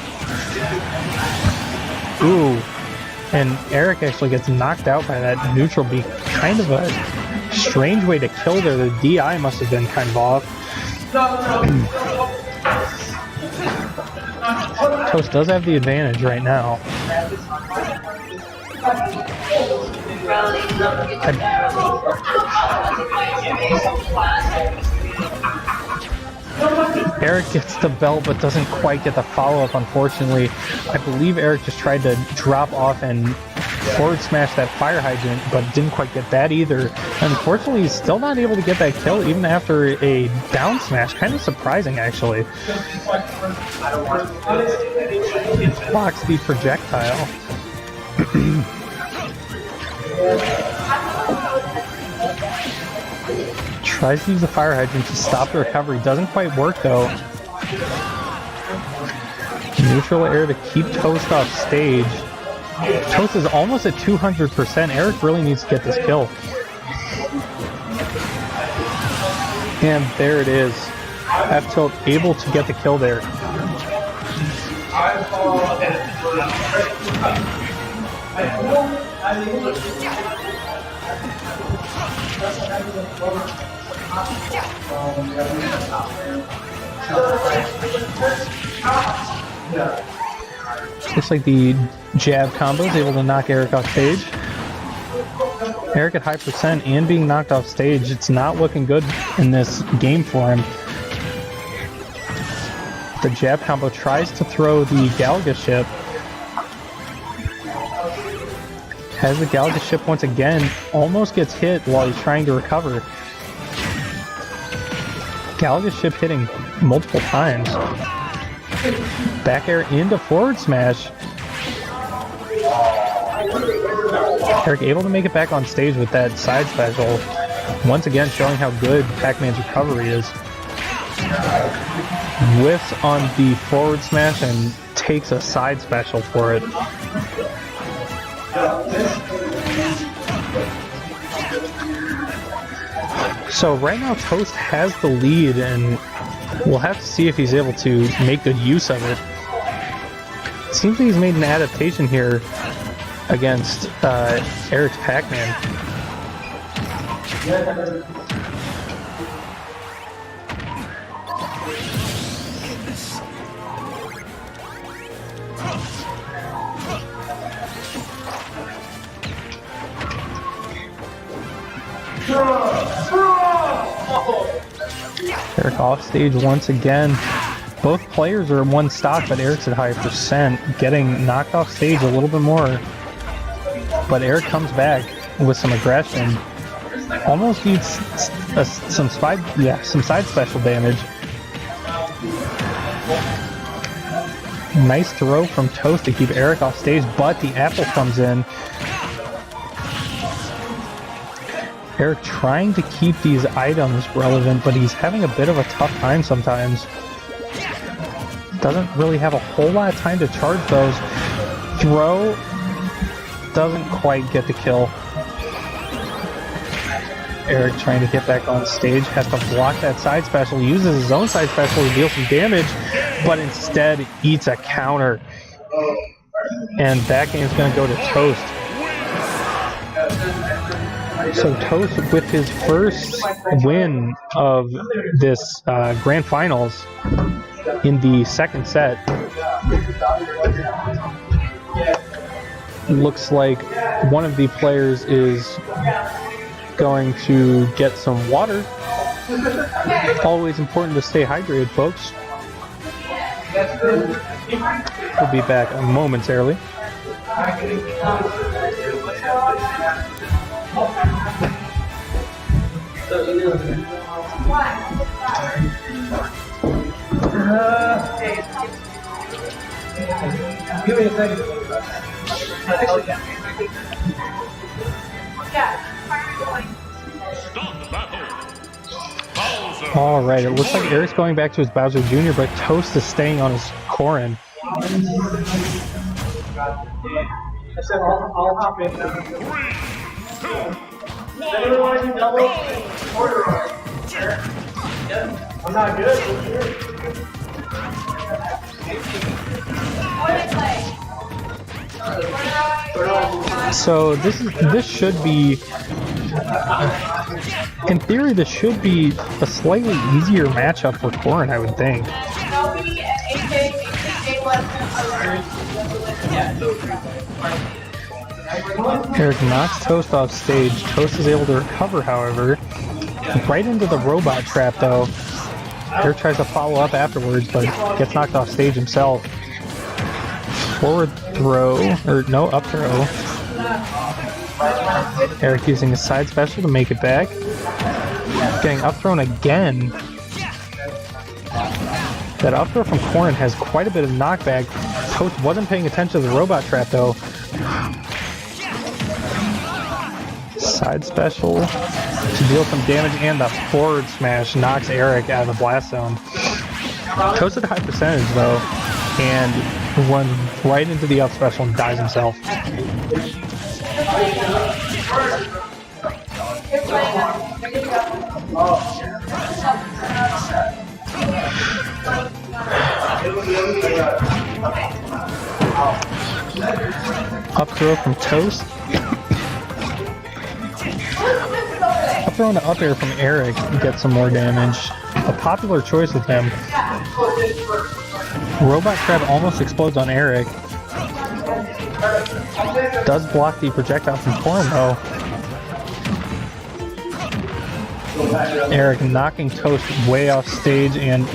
Ooh, and Eric actually gets knocked out by that neutral beat. Kind of a strange way to kill there. The DI must have been kind of off. Toast does have the advantage right now. Eric gets the belt but doesn't quite get the follow-up, unfortunately. I believe Eric just tried to drop off and forward smash that fire hydrant, but didn't quite get that either. Unfortunately, he's still not able to get that kill even after a down smash. Kind of surprising, actually. Blocks the projectile. Tries to use the fire hydrant to stop the recovery. Doesn't quite work, though. Neutral air to keep Toast off stage. Toast is almost at 200%. Eric really needs to get this kill. And there it is. F-tilt able to get the kill there. Looks like the jab combo is able to knock Eric off stage. Eric at high percent and being knocked off stage. It's not looking good in this game for him. The jab combo tries to throw the Galaga ship. Has the Galaga ship once again, almost gets hit while he's trying to recover. Galaga ship hitting multiple times. Back air into forward smash. Eric able to make it back on stage with that side special. Once again showing how good Pac-Man's recovery is. Whiffs on the forward smash and takes a side special for it. So right now Toast has the lead, and we'll have to see if he's able to make good use of it. It seems like he's made an adaptation here against Eric's Pac-Man. Eric off stage once again. Both players are in one stock, but Eric's at higher percent, getting knocked off stage a little bit more. But Eric comes back with some aggression. Almost needs some side special damage. Nice throw from Toast to keep Eric off stage, but the apple comes in. Eric trying to keep these items relevant, but he's having a bit of a tough time sometimes. Doesn't really have a whole lot of time to charge those. Throw doesn't quite get the kill. Eric trying to get back on stage, has to block that side special, uses his own side special to deal some damage, but instead eats a counter. And that game's going to go to Toast. So Toast, with his first win of this Grand Finals in the second set, looks like one of the players is going to get some water. Always important to stay hydrated, folks. We'll be back momentarily. Give me a second. Stop the battle. Bowser. Alright, it looks like Eric's going back to his Bowser Jr., but Toast is staying on his Corrin. I said I'll hop in. 3, 2, 1. Anyone want to do double? Corduroy. Yeah. I'm not good. So this should be, in theory, this should be a slightly easier matchup for Corrin, I would think. Eric knocks Toast off stage. Toast is able to recover, however. Right into the robot trap, though. Eric tries to follow up afterwards, but gets knocked off stage himself. Forward throw, or no, up throw. Eric using his side special to make it back. Getting up thrown again. That up throw from Corrin has quite a bit of knockback. Toast wasn't paying attention to the robot trap, though. Side special to deal some damage, and the forward smash knocks Eric out of the blast zone. Toast at a high percentage, though, and runs right into the up special and dies himself. Up throw from Toast. Up throw into up air from Eric gets some more damage. A popular choice with him. Robot Trap almost explodes on Eric. Does block the projectile from Corrin, though. Eric knocking Toast way off stage, and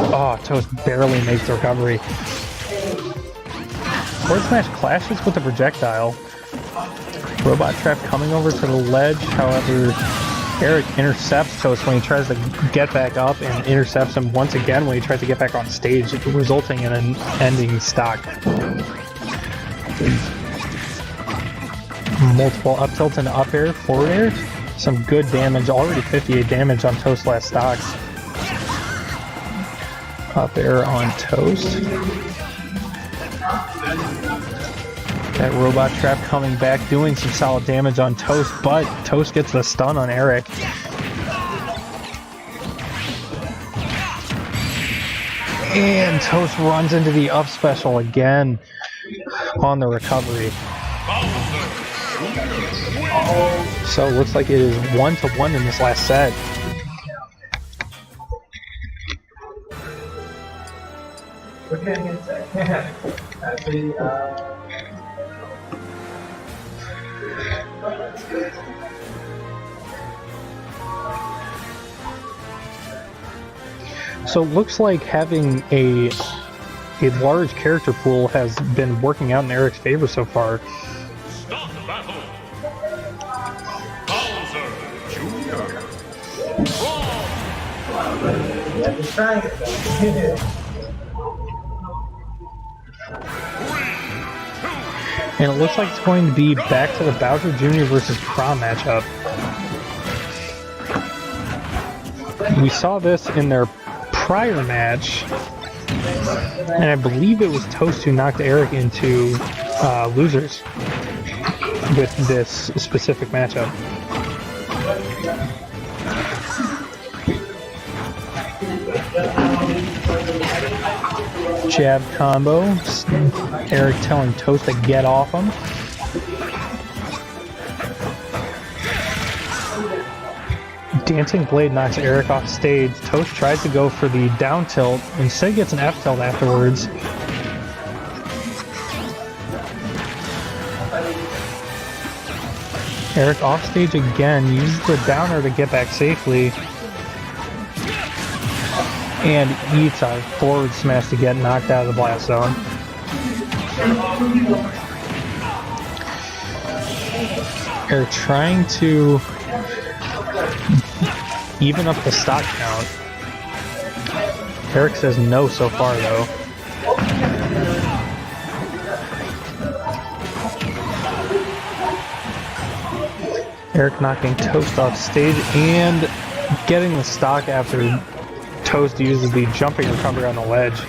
Toast barely makes the recovery. Forward smash clashes with the projectile. Robot Trap coming over to the ledge, however, Eric intercepts Toast when he tries to get back up, and intercepts him once again when he tries to get back on stage, resulting in an ending stock. Multiple up tilts and up air, forward air. Some good damage, already 58 damage on Toast last stocks. Up air on Toast. That robot trap coming back, doing some solid damage on Toast, but Toast gets the stun on Eric. And Toast runs into the up special again on the recovery. So it looks like it is 1-1 in this last set. So it looks like having a large character pool has been working out in Eric's favor so far. Start battle. Bowser Jr. He's trying it though. And it looks like it's going to be back to the Bowser Jr. versus Chrom matchup. We saw this in their prior match, and I believe it was Toast who knocked Eric into losers with this specific matchup. Jab combo. Eric telling Toast to get off him. Dancing Blade knocks Eric off stage. Toast tries to go for the down tilt. Instead gets an F tilt afterwards. Eric off stage again. Uses the downer to get back safely. And eats a forward smash to get knocked out of the blast zone. Eric trying to even up the stock count. Eric says no so far though. Eric knocking Toast off stage and getting the stock after Toast uses the jumping recovery on the ledge.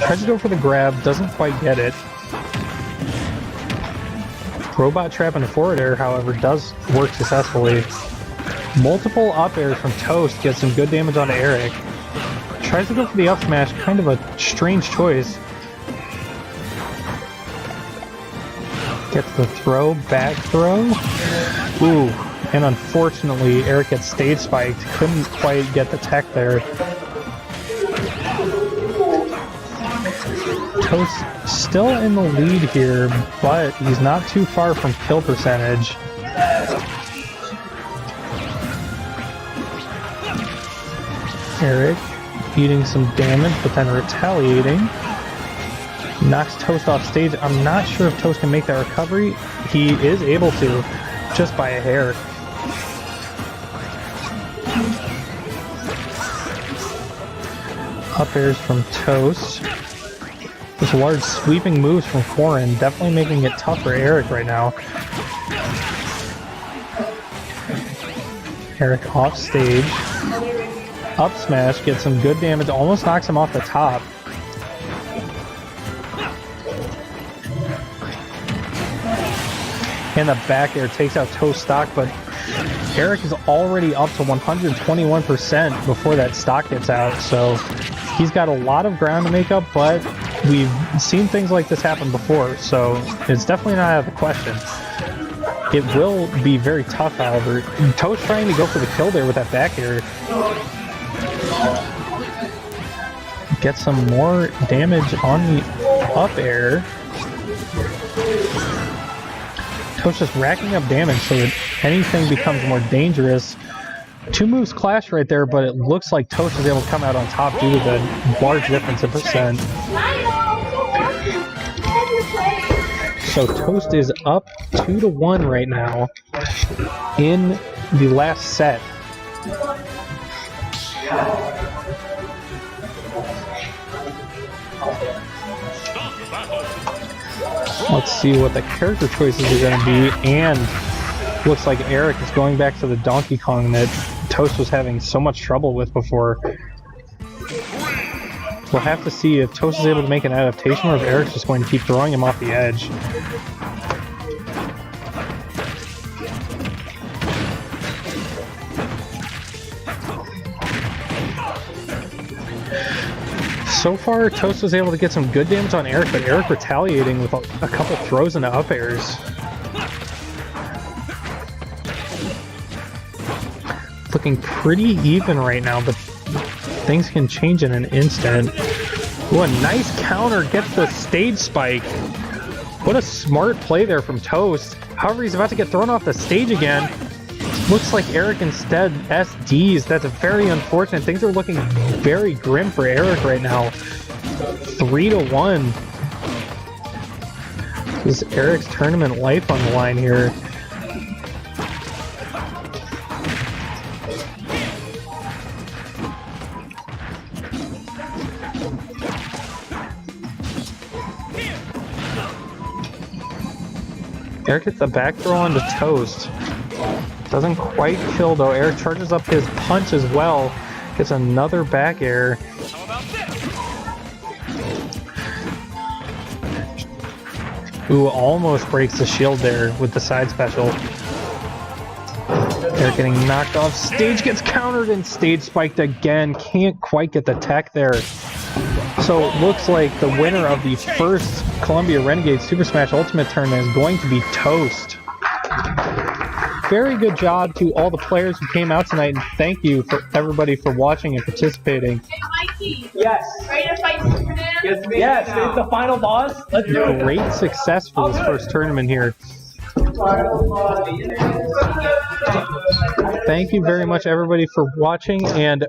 Tries to go for the grab, doesn't quite get it. Robot trap and forward air, however, does work successfully. Multiple up airs from Toast get some good damage onto Eric. Tries to go for the up smash, kind of a strange choice. Gets the throw, back throw. Ooh, and unfortunately Eric gets stage spiked. Couldn't quite get the tech there. Toast still in the lead here, but he's not too far from kill percentage. Eric eating some damage, but then retaliating. Knocks Toast off stage. I'm not sure if Toast can make that recovery. He is able to, just by a hair. Up airs from Toast. Those large sweeping moves from Corrin, definitely making it tough for Eric right now. Eric off stage. Up smash, gets some good damage, almost knocks him off the top. And the back air takes out Toast stock, but Eric is already up to 121% before that stock gets out, so he's got a lot of ground to make up, but we've seen things like this happen before, so it's definitely not out of the question. It will be very tough, however. Toast trying to go for the kill there with that back air. Get some more damage on the up air. Toast just racking up damage so that anything becomes more dangerous. Two moves clash right there, but it looks like Toast is able to come out on top due to the large difference in percent. So Toast is up 2-1 right now in the last set. Let's see what the character choices are going to be, and looks like Eric is going back to the Donkey Kong that Toast was having so much trouble with before. We'll have to see if Toast is able to make an adaptation or if Eric's just going to keep throwing him off the edge. So far, Toast was able to get some good damage on Eric, but Eric retaliating with a couple throws into up airs. Looking pretty even right now, but things can change in an instant. Ooh, a nice counter gets the stage spike. What a smart play there from Toast. However, he's about to get thrown off the stage again. Looks like Eric instead SDs. That's very unfortunate. Things are looking very grim for Eric right now. 3-1. This is Eric's tournament life on the line here. Eric gets the back throw onto Toast. Doesn't quite kill though. Eric charges up his punch as well. Gets another back air. Ooh, almost breaks the shield there with the side special. Eric getting knocked off stage, gets countered and stage spiked again. Can't quite get the tech there. So it looks like the winner of the first Columbia Renegade Super Smash Ultimate Tournament is going to be Toast. Very good job to all the players who came out tonight, and thank you for everybody for watching and participating. Hey, Mikey. Yes. Ready to fight Superman? Yes, it's the final boss. Let's do it. Great success for this first tournament here. Thank you very much, everybody, for watching, and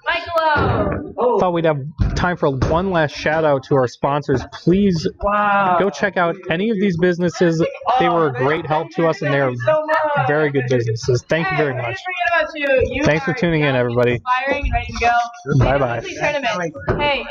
Michaelo. thought we'd have time for one last shout out to our sponsors. Please go check out any of these businesses. They were a great help to us, and they're very good businesses. Thank you very much. Thanks for tuning in, everybody. Inspiring, ready to go. Bye bye. Tournament. Hey, Eric.